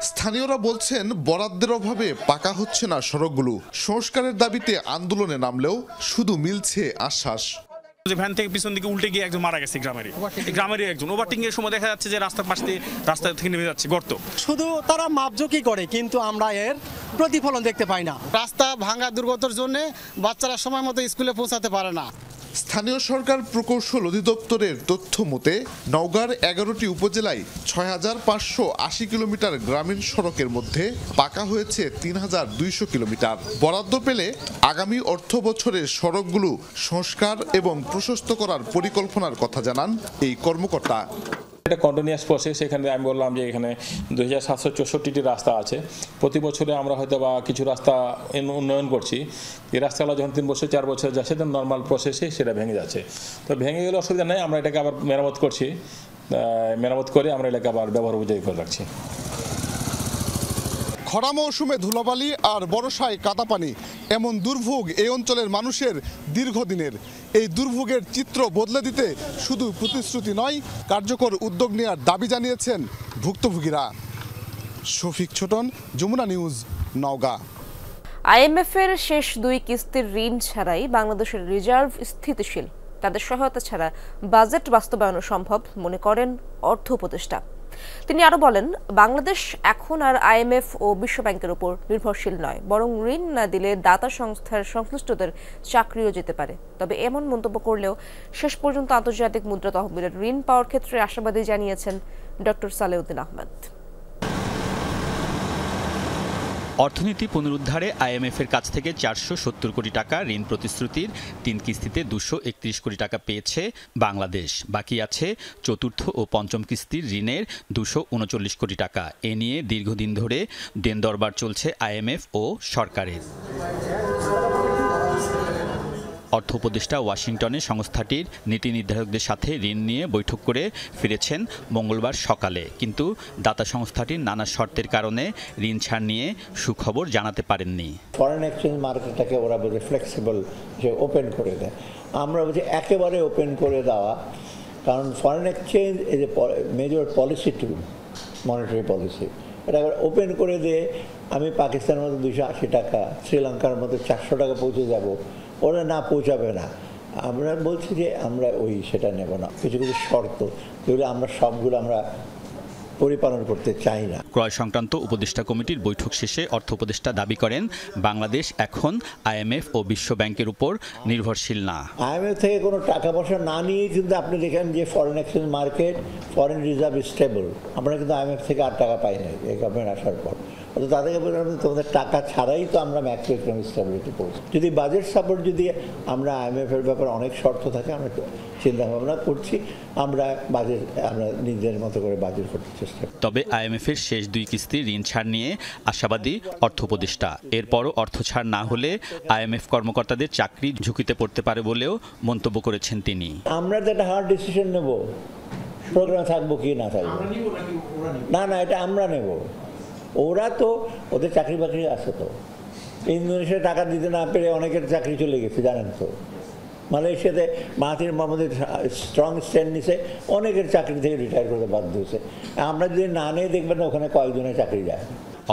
Speaker 11: স্থানীয়রা বলছেন বরাদ্দের অভাবে পাকা হচ্ছে না সড়কগুলো। সংস্কারের দাবিতে আন্দোলনে নামলেও শুধু মিলছে আশ্বাস।
Speaker 30: ভ্যান থেকে পিছন দিকে উল্টে গিয়ে একজন মারা গেছে গ্রামেরই একজন। ওভারটেকিং এর সময় দেখা যাচ্ছে যে রাস্তার পাশ দিয়ে রাস্তা থেকে নেমে যাচ্ছে গর্ত।
Speaker 31: শুধু তারা মাপজোকি করে, কিন্তু আমরা এর প্রতিফলন দেখতে পাই না। রাস্তা ভাঙা দুর্গতর জন্য বাচ্চারা সময় মতো স্কুলে পৌঁছাতে পারে না।
Speaker 11: স্থানীয় সরকার প্রকৌশল অধিদপ্তরের তথ্য মতে নওগাঁর 11টি উপজেলায় 6580 কিলোমিটার গ্রামীণ সড়কের মধ্যে পাকা হয়েছে 3200 কিলোমিটার। বরাদ্দ পেলে আগামী অর্থ বছরের সড়কগুলো সংস্কার এবং প্রশস্ত করার পরিকল্পনার কথা জানান এই কর্মকর্তা।
Speaker 32: একটা কন্টিনিউয়াস প্রসেস। এখানে আমি বললাম যে এখানে 2764টি রাস্তা আছে। প্রতি বছরে আমরা হয়তো বা কিছু রাস্তা উন্নয়ন করছি। এই রাস্তাগুলো যখন 3 বছর 4 বছর যাচ্ছে তখন নর্মাল প্রসেসে সেটা ভেঙে যাচ্ছে। তো ভেঙে গেলে অসুবিধা নেই, আমরা এটাকে আবার মেরামত করছি। মেরামত করে আমরা এটাকে আবার ব্যবহার উপযোগী করে রাখছি।
Speaker 11: খরা মৌসুমে ধুলাবালি আর বর্ষায় কাদা পানি, এমন দুর্ভোগ এই অঞ্চলের মানুষের দীর্ঘদিনের। এই দুর্ভোগের চিত্র বদলে দিতে শুধু প্রতিশ্রুতি নয়, কার্যকর উদ্যোগ নেওয়ার দাবি জানিয়েছেন ভুক্তভোগীরা। শফিক ছোটন, যমুনা নিউজ, নওগাঁ।
Speaker 1: আইএমএফ এর শেষ 2 কিস্তির ঋণ ছাড়াই বাংলাদেশের রিজার্ভ স্থিতিশীল। তাদের সহায়তা ছাড়া বাজেট বাস্তবায়ন সম্ভব মনে করেন অর্থ উপদেষ্টা। তিনি আরো বলেন, বাংলাদেশ এখন আর আইএমএফ ও বিশ্ব ব্যাংকের উপর নির্ভরশীল নয়, বরং ঋণ না দিলে দাতা সংস্থার সংশ্লিষ্টদের চাকরিও যেতে পারে। তবে এমন মন্তব্য করলেও শেষ পর্যন্ত আন্তর্জাতিক মুদ্রা তহবিলের ঋণ পাওয়ার ক্ষেত্রে আশাবাদী জানিয়েছেন ডক্টর সালেউদ্দিন আহমেদ।
Speaker 8: অর্থনীতি পুনরুদ্ধারে আইএমএফের কাছ থেকে 470 কোটি টাকা ঋণ প্রতিশ্রুতির 3 কিস্তিতে 231 কোটি টাকা পেয়েছে বাংলাদেশ। বাকি আছে চতুর্থ ও পঞ্চম কিস্তির ঋণের 239 কোটি টাকা। এ নিয়ে দীর্ঘদিন ধরে দেন দরবার চলছে আইএমএফ ও সরকারের। অর্থ উপদেষ্টা ওয়াশিংটনে সংস্থাটির নীতি নির্ধারকদের সাথে ঋণ নিয়ে বৈঠক করে ফিরেছেন মঙ্গলবার সকালে, কিন্তু দাতা সংস্থাটির নানা শর্তের কারণে ঋণ ছাড় নিয়ে সুখবর জানাতে পারেননি।
Speaker 12: ফরেন এক্সচেঞ্জ মার্কেটটাকে ওরা বলে ফ্লেক্সিবল, যে ওপেন করে দেয়। আমরা বলছি একেবারে ওপেন করে দেওয়া, কারণ foreign exchange is a major policy tool, monetary policy. এটা ওপেন করে দিয়ে আমি পাকিস্তানের মতো 280 টাকা, শ্রীলঙ্কার মতো 400 টাকা পৌঁছে যাব, ওরা না পৌঁছাবে না। আমরা বলছি যে আমরা সেটা নেব না। কিছু কিছু শর্ত, যেগুলো আমরা সবগুলো আমরা পরিপালন করতে চাই না।
Speaker 8: ক্রয় সংক্রান্ত উপদেষ্টা কমিটির বৈঠক শেষে অর্থ উপদেষ্টা দাবি করেন, বাংলাদেশ এখন আইএমএফ ও বিশ্ব ব্যাংকের উপর নির্ভরশীল না।
Speaker 12: আইএমএফ থেকে কোনো টাকা পয়সা না নিয়ে কিন্তু আপনি দেখেন যে foreign exchange market, foreign reserve stable. আমরা কিন্তু আইএমএফ থেকে আর টাকা পাই নাই এই গভর্নমেন্ট আসার পর। তো তাদেরকে বললাম তোমাদের টাকা ছাড়াই তো আমরা ম্যাক্রো ইকোনমিক স্টেবিলিটি পৌঁছি। যদি বাজেট সাপোর্ট, যদি আমরা আইএমএফের ব্যাপারে অনেক শর্ত থাকে, আমরা চিন্তা ভাবনা করছি, আমরা নিজের মতো করে বাজেট করতে চেষ্টা করি।
Speaker 8: তবে আইএমএফের শেষ 2 কিস্তির ঋণ ছাড় নিয়ে আশাবাদী অর্থ উপদেষ্টা। এরপরও অর্থ ছাড় না হলে আইএমএফ কর্মকর্তাদের চাকরি ঝুঁকিতে পড়তে পারে বলেও মন্তব্য করেছেন তিনি।
Speaker 12: আমরা তো একটা হার্ড ডিসিশন নেব, প্রোগ্রাম থাকবো কি না থাকবো, না এটা আমরা নেব। ওরা তো ওদের চাকরি বাকরি আছে, তো ইন্দোনেশিয়ায় টাকা দিতে না পেরে অনেকের চাকরি চলে গেছে জানেন তো। মালয়েশিয়াতে মাহাথির মোহাম্মদের স্ট্রং স্ট্যান্ড নিছে, অনেকের চাকরি থেকে রিটায়ার করতে বাধ্য হয়েছে। আমরা যদি না নিয়ে দেখবেন না, ওখানে কয়েকজনের চাকরি যায়।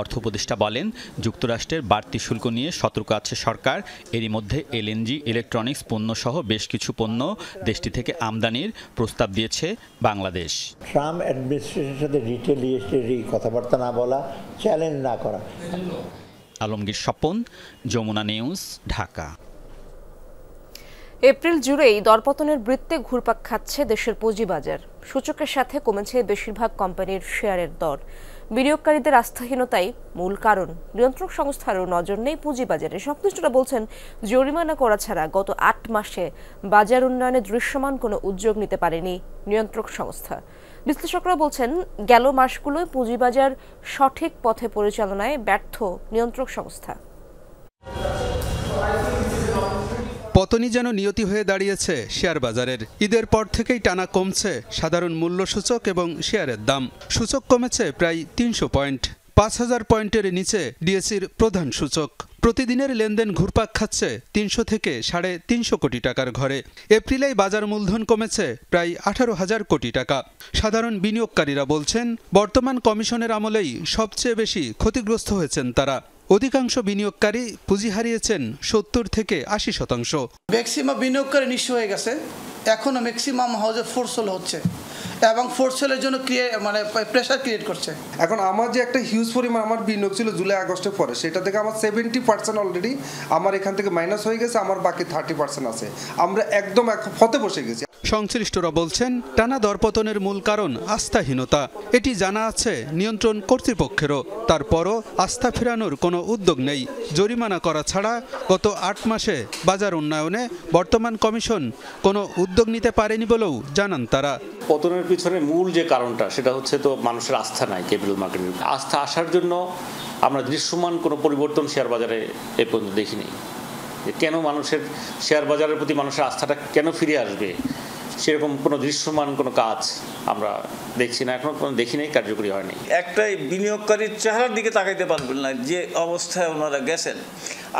Speaker 8: অর্থ উপদেষ্টা বলেন, যুক্তরাষ্ট্রের বাড়তি শুল্ক নিয়ে সতর্ক আছে সরকার। এরই মধ্যে এলএনজি, ইলেকট্রনিক্স পণ্য সহ বেশ কিছু পণ্য দেশটি থেকে আমদানির প্রস্তাব দিয়েছে বাংলাদেশ।
Speaker 12: ট্রাম্প অ্যাডমিনিস্ট্রেশনের সাথে রিটেলিয়েশনারি কথাবার্তা না বলা, চ্যালেঞ্জ না করা।
Speaker 8: আলমগীর স্বপন, যমুনা নিউজ, ঢাকা।
Speaker 1: এপ্রিল জুড়েই দরপতনের বৃত্তে ঘুরপাক খাচ্ছে দেশের পুঁজিবাজার। সূচকের সাথে কমেছে বেশিরভাগ কোম্পানির শেয়ারের দর। বিনিয়োগকারীদের আস্থাহীনতাই মূল কারণ। নিয়ন্ত্রক সংস্থারও নজর নেই পুঁজিবাজারে। সংশ্লিষ্টরা বলছেন, জরিমানা করা ছাড়া গত 8 মাসে বাজার উন্নয়নে দৃশ্যমান কোনো উদ্যোগ নিতে পারেনি নিয়ন্ত্রক সংস্থা। বিশ্লেষকরা বলছেন, গেল মাসগুলোয় পুঁজিবাজার সঠিক পথে পরিচালনায় ব্যর্থ নিয়ন্ত্রক সংস্থা।
Speaker 13: পতনই যেন নিয়তি হয়ে দাঁড়িয়েছে শেয়ার বাজারের। ঈদের পর থেকেই টানা কমছে সাধারণ মূল্য সূচক এবং শেয়ারের দাম। সূচক কমেছে প্রায় 300 পয়েন্ট। 5000 পয়েন্টের নিচে ডিএসইর প্রধান সূচক। প্রতিদিনের লেনদেন ঘুরপাক খাচ্ছে 300 থেকে 350 কোটি টাকার ঘরে। এপ্রিলেই বাজার মূলধন কমেছে প্রায় 18,000 কোটি টাকা। সাধারণ বিনিয়োগকারীরা বলছেন, বর্তমান কমিশনের আমলেই সবচেয়ে বেশি ক্ষতিগ্রস্ত হয়েছেন তারা। অধিকাংশ বিনিয়োগকারী পুঁজি হারিয়েছেন 70 থেকে 80%।
Speaker 15: ম্যাক্সিমাম বিনিয়োগকারী নিঃস্ব হয়ে গেছে। এখনো ম্যাক্সিমাম হাউজে ফোর্স সেল হচ্ছে এবং ফোর্স সেলের জন্য প্রেশার ক্রিয়েট করছে।
Speaker 16: এখন আমার যে একটা হিউজ পরিমাণ আমার বিনিয়োগ ছিল জুলাই আগস্টের পরে, সেটা থেকে আমার 70% অলরেডি আমার এখান থেকে মাইনাস হয়ে গেছে। আমার বাকি 30% আছে। আমরা একদম ফতে বসে গেছি।
Speaker 13: সংশ্লিষ্টরা বলছেন, টানা দরপতনের মূল কারণ আস্থাহীনতা। এটি জানা আছে নিয়ন্ত্রণ কর্তৃপক্ষেরও। তারপরও আস্থা ফেরানোর কোনো উদ্যোগ নেই। জরিমানা করা ছাড়া গত 8 মাসে বাজার উন্নয়নে বর্তমান কমিশন কোনো উদ্যোগ নিতে পারেনি বলেও জানান তারা।
Speaker 17: পতনের পিছনে মূল যে কারণটা, সেটা হচ্ছে তো মানুষের আস্থা নাই ক্যাপিটাল মার্কেটের। আস্থা আসার জন্য আমরা দৃশ্যমান কোনো পরিবর্তন শেয়ার বাজারে এ পর্যন্ত দেখিনি। কেন মানুষের শেয়ার বাজারের প্রতি মানুষের আস্থাটা কেন ফিরে আসবে, সেরকম কোনো দৃশ্যমান কোনো কাজ আমরা দেখছি না, এখনো কোনো দেখি নাই, কার্যকরী হয়নি।
Speaker 18: একটাই বিনিয়োগকারীর চেহারার দিকে তাকাইতে পারবেন না যে অবস্থায় ওনারা গেছেন।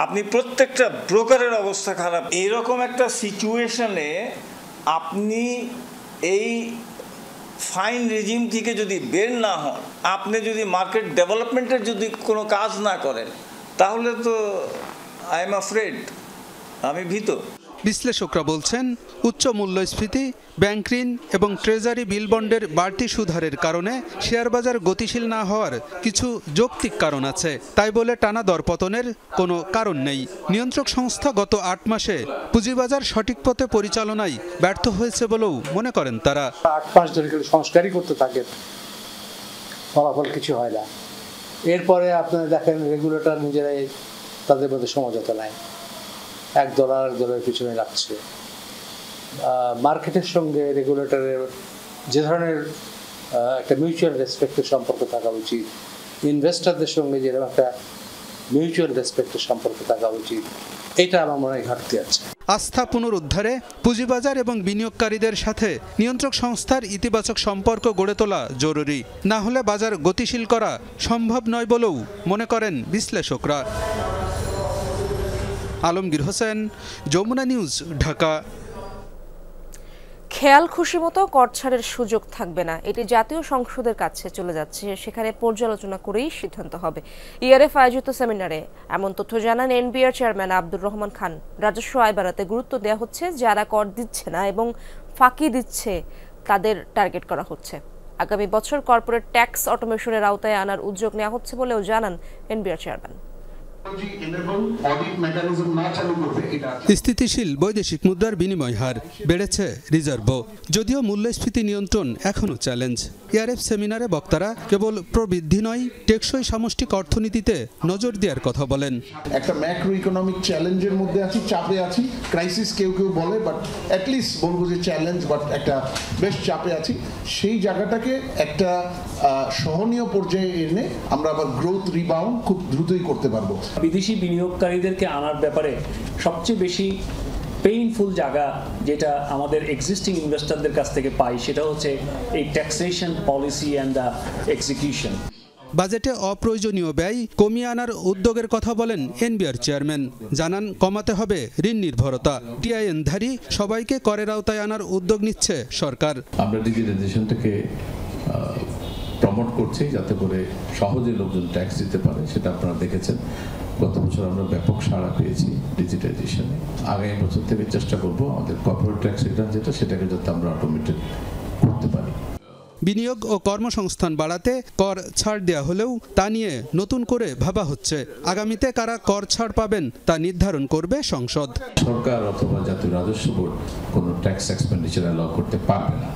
Speaker 18: আপনি প্রত্যেকটা ব্রোকারের অবস্থা খারাপ। এইরকম একটা সিচুয়েশনে আপনি এই ফাইন রেজিম থেকে যদি বের না হন, আপনি যদি মার্কেট ডেভেলপমেন্টের যদি কোনো কাজ না করেন, তাহলে তো আই এম আফ্রেড, আমি ভীত।
Speaker 13: বিশ্লেষকরা বলছেন, উচ্চ মূল্যস্ফীতি, ব্যাংক ঋণ এবং ট্রেজারি বিল বন্ডের বাড়তি সুদহারের কারণে শেয়ার বাজার গতিশীল না হওয়ার কিছু যৌক্তিক কারণ আছে। তাই বলে টানা দরপতনের কোনো কারণ নেই। নিয়ন্ত্রক সংস্থা গত 8 মাসে পুঁজিবাজার সঠিক পথে পরিচালনায় ব্যর্থ হয়েছে বলেও মনে করেন তারা।
Speaker 19: 8 মাস ধরে সংস্কারই করতে থাকে, ফলাফল কিছু হয় না।
Speaker 3: এরপরে আপনারা দেখেন রেগুলেটর নিজেরাই তাদের মধ্যে সমঝোতা নাই, এক দল আর এক দলের পিছনে লাগছে। মার্কেটের সঙ্গে রেগুলেটরের যে ধরনের একটা মিউচুয়াল রেসপেক্টের সম্পর্ক থাকা উচিত, ইনভেস্টরদের সঙ্গে যেরকম একটা মিউচুয়াল রেসপেক্টের সম্পর্ক থাকা উচিত, এটা আমার মনে হয় ঘাটতি আছে।
Speaker 13: আস্থা পুনরুদ্ধারে পুঁজিবাজার এবং বিনিয়োগকারীদের সাথে নিয়ন্ত্রক সংস্থার ইতিবাচক সম্পর্ক গড়ে তোলা জরুরি, না হলে বাজার গতিশীল করা সম্ভব নয় বলেও মনে করেন বিশ্লেষকরা। আলমগীর হোসেন, যমুনা নিউজ, ঢাকা।
Speaker 1: খেয়াল খুশি মতো কর ছাড়ের সুযোগ থাকবে না, এটি জাতীয় সংসদের কাছে চলে যাচ্ছে, সেখানে পর্যালোচনা করেই সিদ্ধান্ত হবে। ইআরএফ আয়োজিত সেমিনারে এমন তথ্য জানান এনবিআর চেয়ারম্যান আব্দুর রহমান খান। রাজস্ব আয় বাড়াতে গুরুত্ব দেওয়া হচ্ছে, যারা কর দিচ্ছে না এবং ফাঁকি দিচ্ছে তাদের টার্গেট করা হচ্ছে। আগামী বছর কর্পোরেট ট্যাক্স অটোমেশনের আওতায় আনার উদ্যোগ নেওয়া হচ্ছে বলেও জানান এনবিআর চেয়ারম্যান।
Speaker 13: স্থিতিশীল বৈদেশিক মুদ্রার বিনিময় হার বেড়েছে রিজার্ভও, যদিও মূল্যস্ফীতি নিয়ন্ত্রণ এখনও চ্যালেঞ্জ। ইআরএফ সেমিনারে বক্তারা কেবল প্রবৃদ্ধি নয়, টেকসই সামষ্টিক অর্থনীতিতে নজর দেওয়ার কথা বলেন।
Speaker 4: একটা ম্যাক্রো ইকোনমিক চ্যালেঞ্জের মধ্যে আছি, চাপে আছি, ক্রাইসিস কেউ কেউ বলে, বাট অ্যাটলিস্ট বলবো যে চ্যালেঞ্জ, বাট একটা বেশ চাপে আছি। সেই জায়গাটাকে একটা সহনীয় পর্যায়ে এনে আমরা আবার গ্রোথ রিবাউন্ড খুব দ্রুতই করতে পারবো।
Speaker 6: বিদেশি বিনিয়োগকারীদেরকে আনার ব্যাপারে সবচেয়ে বেশি পেইনফুল জায়গা যেটা আমাদের এক্সিস্টিং ইনভেস্টরদের কাছ থেকে পাই, সেটা হচ্ছে এই taxation policy and the execution.
Speaker 13: বাজেটে অপ্রয়োজনীয় ব্যয় কমিয়ে আনার উদ্যোগের কথা বলেন এনবিআর চেয়ারম্যান। জানান কমাতে হবে ঋণ নির্ভরতা। টিআইএনধারী সবাইকে করের আওতায় আনার উদ্যোগ নিচ্ছে সরকার।
Speaker 7: আমরা ডিজিটাইজেশনটাকে প্রমোট করছি যাতে করে সহজে লোকজন ট্যাক্স দিতে পারে, সেটা আপনারা দেখেছেন। গত বছর আমরা ব্যাপক সাড়া পেয়েছি ডিজিটাইজেশনে। আগামী বছর থেকে চেষ্টা করব আমাদের কর্পোরেট ট্যাক্স রিটার্ন যেটা, সেটাকে যাতে আমরা অটোমেটেড করতে পারি।
Speaker 13: বিনিয়োগ ও কর্মসংস্থান বাড়াতে কর ছাড় দেওয়া হলেও তা নিয়ে নতুন করে ভাবা হচ্ছে। আগামীতে কারা কর ছাড় পাবেন তা নির্ধারণ করবে সংসদ।
Speaker 7: সরকার অথবা জাতীয় রাজস্ব বোর্ড কোনো ট্যাক্স এক্সপেন্ডিচার অ্যালাউ করতে পারবে না,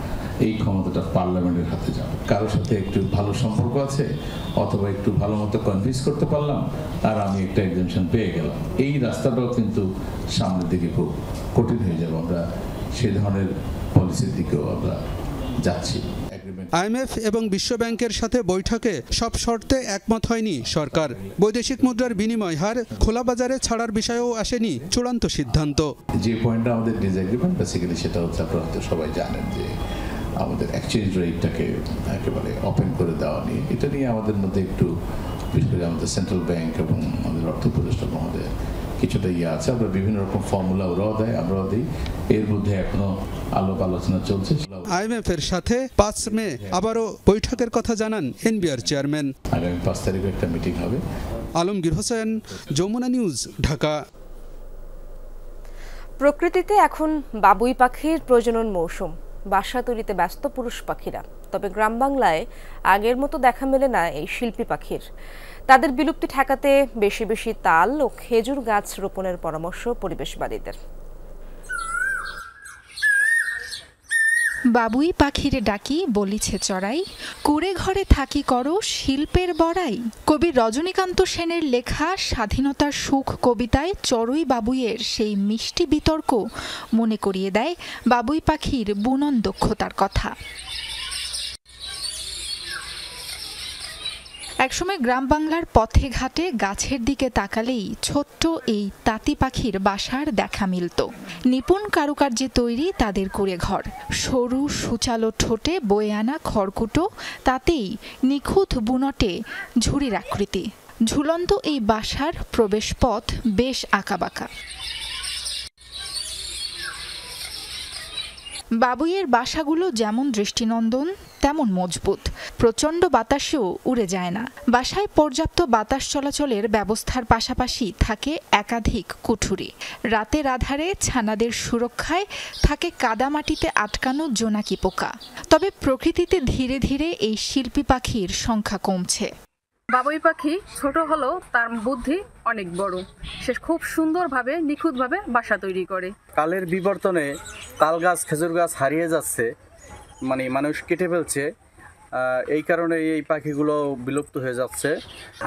Speaker 7: এই ক্ষমতাটা পার্লামেন্টের হাতে যাবে। কারোর সাথে একটু ভালো সম্পর্ক আছে অথবা একটু ভালো মতো কনভিন্স করতে পারলাম আর আমি একটা এক্সামশন পেয়ে গেলাম, এই রাস্তাটাও কিন্তু সামনের দিকে খুব কঠিন হয়ে যাবে। আমরা সে ধরনের পলিসির দিকেও আমরা যাচ্ছি।
Speaker 13: আইএমএফ এবং বিশ্বব্যাংকের সাথে বৈঠকে সব শর্তে একমত হয়নি সরকার। বৈদেশিক মুদ্রার বিনিময় হার খোলা বাজারে ছাড়ার বিষয়েও আসেনি চূড়ান্ত সিদ্ধান্ত।
Speaker 7: যে পয়েন্টটা আমাদের ডিসএগ্রিমেন্ট বেসিক্যালি সেটা হচ্ছে, আপনারা হয়তো সবাই জানেন যে আমাদের এক্সচেঞ্জ রেটটাকে একেবারে ওপেন করে দেওয়া নিয়ে, এটা নিয়ে আমাদের মধ্যে একটু, বিশেষ করে আমাদের সেন্ট্রাল ব্যাংক এবং আমাদের অর্থ উপদেষ্টা মহোদয় কিছুটা আছে। আমরা বিভিন্ন রকম ফর্মুলা ওরাও দেয়, আমরাও দিই, এর মধ্যে এখনো আলোচনা চলছে।
Speaker 13: আইএমএফ এর সাথে 5 মে আবারও বৈঠকের কথা জানান এনবিআর চেয়ারম্যান।
Speaker 7: আগামী 5 তারিখে একটা মিটিং হবে।
Speaker 13: আলমগীর হোসেন, যমুনা নিউজ, ঢাকা।
Speaker 1: প্রকৃতিতে এখন বাবুই পাখির প্রজনন মৌসুম। বাসা তৈরিতে ব্যস্ত পুরুষ পাখিরা। তবে গ্রাম বাংলায় আগের মতো দেখা মেলে না এই শিল্পী পাখির। তাদের বিলুপ্তি ঠেকাতে বেশি বেশি তাল ও খেজুর গাছ রোপণের পরামর্শ পরিবেশবাদীদের।
Speaker 14: বাবুই পাখির ডাকি বলিছে চড়াই, কুড়ে ঘরে থাকি করো শিল্পের বড়াই। কবি রজনীকান্ত সেনের লেখা স্বাধীনতার সুখ কবিতায় চড়ুই বাবুইয়ের সেই মিষ্টি বিতর্ক মনে করিয়ে দেয় বাবুই পাখির বুনন দক্ষতার কথা। একসময় গ্রাম বাংলার পথে ঘাটে গাছের দিকে তাকালেই ছোট্ট এই তাঁতি পাখির বাসার দেখা মিলত। নিপুণ কারুকার্যে তৈরি তাদের কুঁড়ে ঘর, সরু সুচালো ঠোঁটে বয়ে আনা খড়কুটো, তাতেই নিখুঁত বুনটে ঝুড়ির আকৃতি। ঝুলন্ত এই বাসার প্রবেশ পথ বেশ আঁকাবাঁকা। বাবুইয়ের বাসাগুলো যেমন দৃষ্টিনন্দন তেমন মজবুত, প্রচণ্ড বাতাসেও উড়ে যায় না। বাসায় পর্যাপ্ত বাতাস চলাচলের ব্যবস্থার পাশাপাশি থাকে একাধিক কুঠুরি। রাতের আধারে ছানাদের সুরক্ষায় থাকে কাদামাটিতে আটকানো জোনাকি পোকা। তবে প্রকৃতিতে ধীরে ধীরে এই শিল্পী পাখির সংখ্যা কমছে।
Speaker 19: বাবুই পাখি ছোট হলেও তার বুদ্ধি অনেক বড়। সে খুব সুন্দরভাবে নিখুঁতভাবে বাসা তৈরি করে।
Speaker 20: কালের বিবর্তনে তাল গাছ খেজুর গাছ হারিয়ে যাচ্ছে, মানে মানুষ কেটে ফেলছে।
Speaker 2: এই কারণে এই পাখিগুলো বিলুপ্ত হয়ে যাচ্ছে।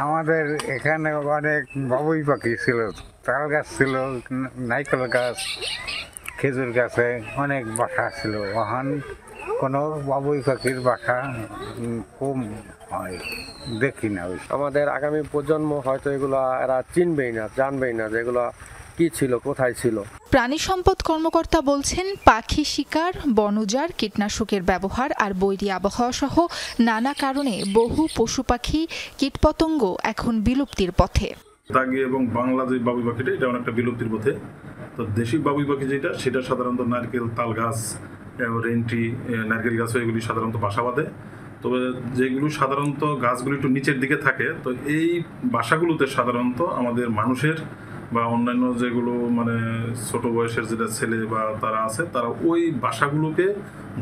Speaker 5: আমাদের এখানে অনেক বাবুই পাখি ছিল, তাল গাছ ছিল, নারকেল গাছ, খেজুর গাছে অনেক বাসা ছিল। ওখান কোনো বাবুই পাখির বাসা কম হয়, দেখি না।
Speaker 9: আমাদের আগামী প্রজন্ম হয়তো এগুলো এরা চিনবেই না, জানবেই না যে এগুলো কি ছিল, কোথায় ছিল।
Speaker 14: প্রাণী সম্পদ কর্মকর্তা বলছেন, পাখি শিকার, বনজার, কীটনাশকের ব্যবহার আর বৈরী আবহাওয়া সহ নানা কারণে বহু পশু পাখি, কীটপতঙ্গ এখন বিলুপ্তির পথে।
Speaker 10: দাগি এবং বাংলা যে বাবুই পাখিটা, এটা অনেকটা বিলুপ্তির পথে। তো দেশি বাবুই পাখি যেটা, সেটা সাধারণত নারকেল, তাল গাছ, রেন্টি, নারকেল গাছ, এগুলি সাধারণত বাসা বাঁধে। তবে যেগুলো সাধারণত গাছগুলো একটু নিচের দিকে থাকে, তো এই বাসাগুলোতে সাধারণত আমাদের মানুষের বা অন্যান্য যেগুলো মানে ছোট বয়সের যেটা ছেলে বা তারা আছে, তারা ওই বাসাগুলোকে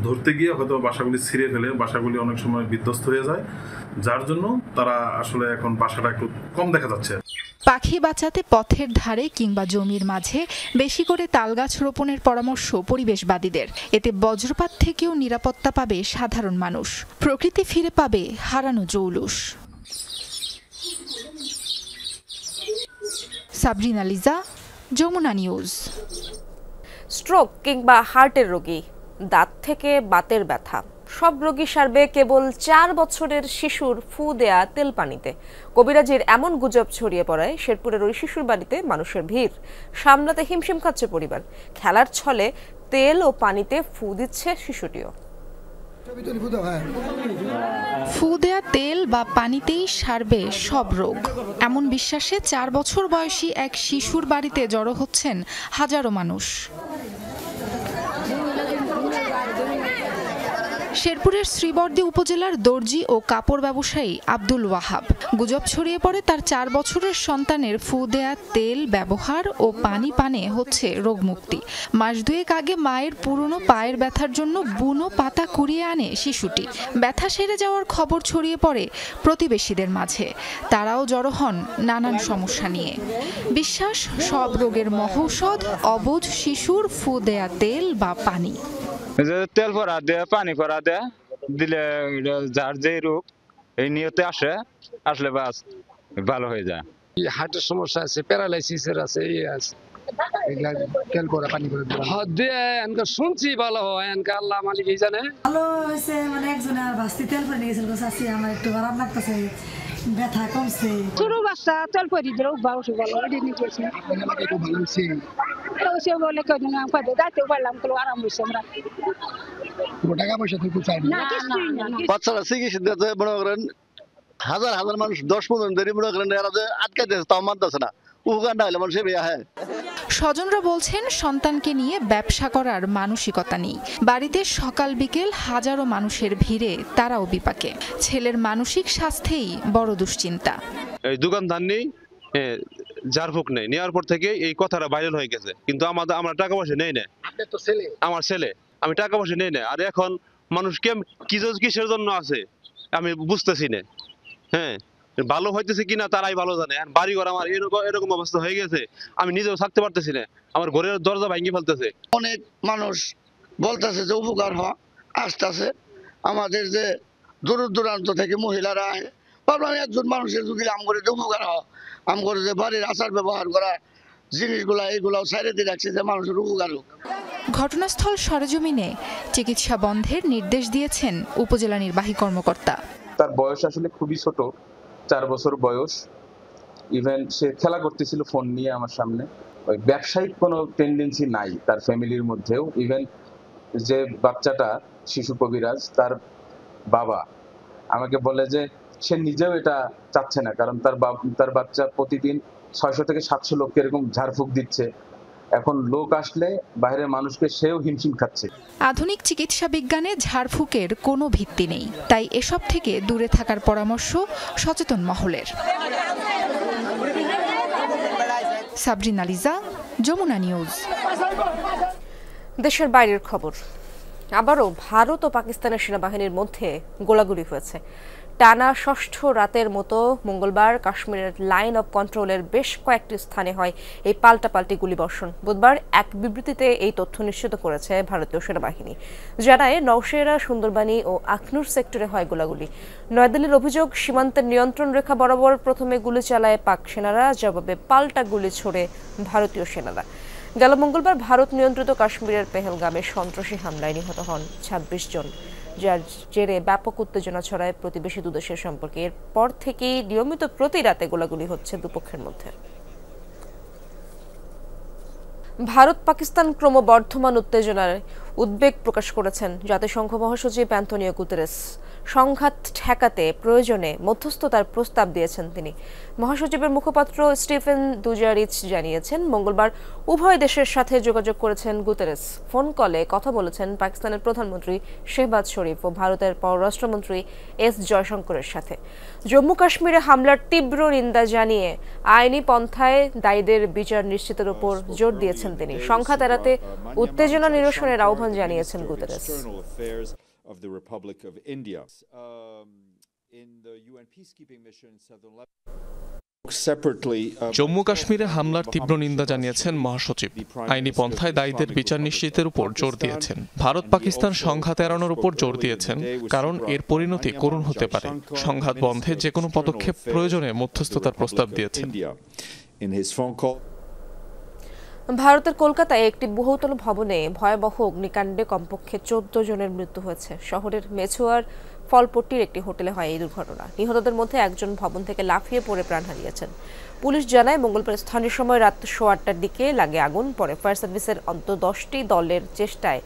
Speaker 10: ধরতে গিয়ে হয়তো বাসাগুলি ছিঁড়ে ফেলে, বাসাগুলি অনেক সময় বিধ্বস্ত হয়ে যায়, যার জন্য তারা আসলে এখন বাসাটা একটু কম দেখা যাচ্ছে।
Speaker 14: পাখি বাঁচাতে পথের ধারে কিংবা জমির মাঝে বেশি করে তালগাছ রোপণের পরামর্শ পরিবেশবাদীদের। এতে বজ্রপাত থেকেও নিরাপত্তা পাবে সাধারণ মানুষ, প্রকৃতি ফিরে পাবে হারানো জৌলুস। সাবরিনা লিজা, যমুনা নিউজ।
Speaker 1: স্ট্রোক কিংবা হার্টের রোগী, দাঁত থেকে বাতের ব্যথা, সব রোগী সারবে কেবল 4 বছরের শিশুর ফু দেয়া তেল পানিতে। কবিরাজির এমন গুজব ছড়িয়ে পড়ায় শেরপুরের ওই শিশুর বাড়িতে মানুষের ভিড়, সামলাতে হিমশিম খাচ্ছে পরিবার। খেলার ছলে তেল ও পানিতে ফু দিচ্ছে শিশুটিও।
Speaker 14: ফু দেয়া তেল বা পানিতেই সারবে সব রোগ, এমন বিশ্বাসে 4 বছর বয়সী এক শিশুর বাড়িতে জড়ো হচ্ছেন হাজারো মানুষ। শেরপুরের শ্রীবর্দী উপজেলার দর্জি ও কাপড় ব্যবসায়ী আব্দুল ওয়াহাব। গুজব ছড়িয়ে পড়ে তার 4 বছরের সন্তানের ফু দেয়া তেল ব্যবহার ও পানি পানে হচ্ছে রোগমুক্তি। মাস 2 আগে মায়ের পুরনো পায়ের ব্যথার জন্য বুনো পাতা কুড়িয়ে আনে শিশুটি। ব্যথা সেরে যাওয়ার খবর ছড়িয়ে পড়ে প্রতিবেশীদের মাঝে, তারাও জড়ো হন নানান সমস্যা নিয়ে। বিশ্বাস, সব রোগের মহৌষধ অবুঝ শিশুর ফু দেয়া তেল বা পানি।
Speaker 20: তেল ভরা দেয়, পানি ভরা দেয়, দিলে যার যে রোগ এই নিয়তে আসলে বাস ভালো হয়ে যায়।
Speaker 21: হার্টের সমস্যা আছে, প্যারালাইসিসের আছে, তেল ভরা পানি ভরা শুনছি ভালো হয়, আল্লাহ মালিক জানে।
Speaker 22: ভালো হয়েছে, মানে একজনের ভাস্তি তেল পরে নিয়েছিল, আমার একটু আরাম লাগতেছে, ব্যথা কমছে।
Speaker 23: ছোট বাচ্চা তেল পরে দিল, ভালো নিয়েছে, বলে যাইতেও পারলাম, আরাম হয়েছে। আমরা
Speaker 21: টাকা পয়সা তো চাই না, বাচ্চারা চিকিৎসা দিতে মনে করেন হাজার হাজার মানুষ 10-15 দিন মনে করেন এরা যে আটকে দিয়েছে, তাও মানতেছে না।
Speaker 14: স্বজনরা বলছেন, সন্তানকে নিয়ে ব্যবসা করার মানসিকতা নেই। বাড়িতে সকাল বিকেল হাজারো মানুষের ভিড়ে তারাও বিপাকে। ছেলের মানসিক স্বাস্থ্যেই বড় দুশ্চিন্তা।
Speaker 20: এই দোকানদার নেই, ঝাড়ফুঁক নেই, নেওয়ার পর থেকে এই কথাটা ভাইরাল হয়ে গেছে, কিন্তু আমরা টাকা পয়সা নেই না। আমার ছেলে, আমি টাকা পয়সা নেই না। আর এখন মানুষ কিসের জন্য আছে আমি বুঝতেছি না। হ্যাঁ, ভালো হইতেছে কিনা তারাই ভালো জানে। বাড়ি ঘর আমার এরকম অবস্থা হয়ে গেছে, আমি নিজেও থাকতে পারতেছি না, আমার ঘরের দরজা ভেঙে ফেলতেছে।
Speaker 21: অনেক মানুষ বলতেছে যে উপকার আসতেছে, আমাদের যে দূর দূরান্ত থেকে মহিলারা ভাবলাম একজন মানুষের যদি আম করে যে উপকার আম করে যে বাড়ির আচার ব্যবহার করা জিনিসগুলা এগুলাও সাইডে দিয়ে রাখছে যে মানুষের উপকার হোক।
Speaker 14: ঘটনাস্থল সরেজমিনে চিকিৎসা বন্ধের নির্দেশ দিয়েছেন উপজেলা নির্বাহী কর্মকর্তা।
Speaker 24: তার বয়স আসলে খুবই ছোট, 4 বছর বয়স। ইভেন সে খেলা করতেছিল ফোন নিয়ে আমার সামনে। ওই ব্যবসায়িক কোনো টেন্ডেন্সি নাই তার ফ্যামিলির মধ্যেও। ইভেন যে বাচ্চাটা শিশু কবিরাজ, তার বাবা আমাকে বলে যে সে নিজেও এটা চাচ্ছে না, কারণ তার বাচ্চা প্রতিদিন 600 থেকে 700 লোককে এরকম ঝাড়ফুঁক দিচ্ছে। এখন লোক আসলে বাইরের মানুষকে সেও হিমশিম খাচ্ছে।
Speaker 14: আধুনিক চিকিৎসা বিজ্ঞানে ঝাড়ফুঁকের কোনো ভিত্তি নেই, তাই এসব থেকে দূরে থাকার পরামর্শ সচেতন মহলের। সাবরিনা লিজা, যমুনা নিউজ।
Speaker 1: দেশের বাইরের খবর। আবারও ভারত ও পাকিস্তানের সেনাবাহিনীর মধ্যে গোলাগুলি হয়েছে। টানা ষষ্ঠ রাতের মতো মঙ্গলবার কাশ্মীরের লাইন অফ কন্ট্রোলের বেশ কয়েকটি স্থানে হয় এই পাল্টাপাল্টি গুলিবর্ষণ। বুধবার এক বিবৃতিতে এই তথ্য নিশ্চিত করেছে ভারতীয় সেনাবাহিনী। জানায় নওশেরা, সুন্দরবানি ও আখনুর সেক্টরে হয় গোলাগুলি। নয়াদিল্লির অভিযোগ, সীমান্তের নিয়ন্ত্রণ রেখা বরাবর প্রথমে গুলি চালায় পাক সেনারা, জবাবে পাল্টা গুলি ছোড়ে ভারতীয় সেনারা। গেল মঙ্গলবার ভারত নিয়ন্ত্রিত কাশ্মীরের পেহেলগামে সন্ত্রাসী হামলায় নিহত হন ২৬ জন, যার জেরে ব্যাপক উত্তেজনা ছড়ায় প্রতিবেশী দুদেশের সম্পর্কে। এরপর থেকেই নিয়মিত প্রতি রাতে গোলাগুলি হচ্ছে দুপক্ষের মধ্যে। ভারত পাকিস্তান ক্রমবর্ধমান উত্তেজনায় উদ্বেগ প্রকাশ করেছেন জাতিসংঘ মহাসচিব অ্যান্টোনিও গুতেরেস। সংঘাত ঠেকাতে প্রয়োজনে মধ্যস্থতার প্রস্তাব দিয়েছেন তিনি। মহাসচিবের মুখপাত্র স্টিফেন দুজারিচ জানিয়েছেন, মঙ্গলবার উভয় দেশের সাথে যোগাযোগ করেছেন গুতেরেস। ফোন কলে কথা বলেছেন পাকিস্তানের প্রধানমন্ত্রী শেহবাজ শরীফ ও ভারতের পররাষ্ট্রমন্ত্রী এস জয়শঙ্করের সাথে। জম্মু কাশ্মীরে হামলার তীব্র নিন্দা জানিয়ে আইনি পন্থায় দায়ীদের বিচার নিশ্চিতের উপর জোর দিয়েছেন তিনি। সংঘাত এড়াতে উত্তেজনা নিরসনের আহ্বান জানিয়েছেন Guterres.
Speaker 8: Of the Republic of India in the UN peacekeeping mission in southern Lebanon.
Speaker 11: Jammu কাশ্মীরে হামলার তীব্র নিন্দা জানিয়েছেন মহাসচিব। আইনি পন্থায় দায়ীদের বিচার নিশ্চিতের উপর জোর দিয়েছেন। ভারত পাকিস্তান সংঘাত এড়ানোর উপর জোর দিয়েছেন, কারণ এর পরিণতি করুণ হতে পারে। সংঘাত বন্ধে যে কোনো পদক্ষেপ প্রয়োজনে মধ্যস্থতার প্রস্তাব দিয়েছেন।
Speaker 1: ভারতের কলকাতায় একটি বহুতল ভবনে ভয়াবহ অগ্নিকাণ্ডে কমপক্ষে 14 জনের মৃত্যু হয়েছে। শহরের মেছুয়ার ফলপট্টির একটি হোটেলে হয় এই দুর্ঘটনা। নিহতদের মধ্যে একজন ভবন থেকে লাফিয়ে পড়ে প্রাণ হারিয়েছেন। পুলিশ জানায়, মঙ্গলবার স্থানীয় সময় রাত 8:15টার দিকে লাগে আগুন। পরে ফায়ার সার্ভিসের অন্তত 10টি দলের চেষ্টায়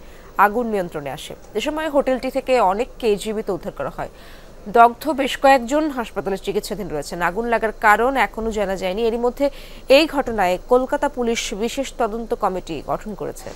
Speaker 1: আগুন নিয়ন্ত্রণে আসে। এ সময় হোটেলটি থেকে অনেককে জীবিত উদ্ধার করা হয়। দগ্ধ বেশ কয়েকজন হাসপাতালে চিকিৎসাধীন রয়েছেন। আগুন লাগার কারণ এখনো জানা যায়নি। এরই মধ্যে এই ঘটনায় কলকাতা পুলিশ বিশেষ তদন্ত কমিটি গঠন করেছে।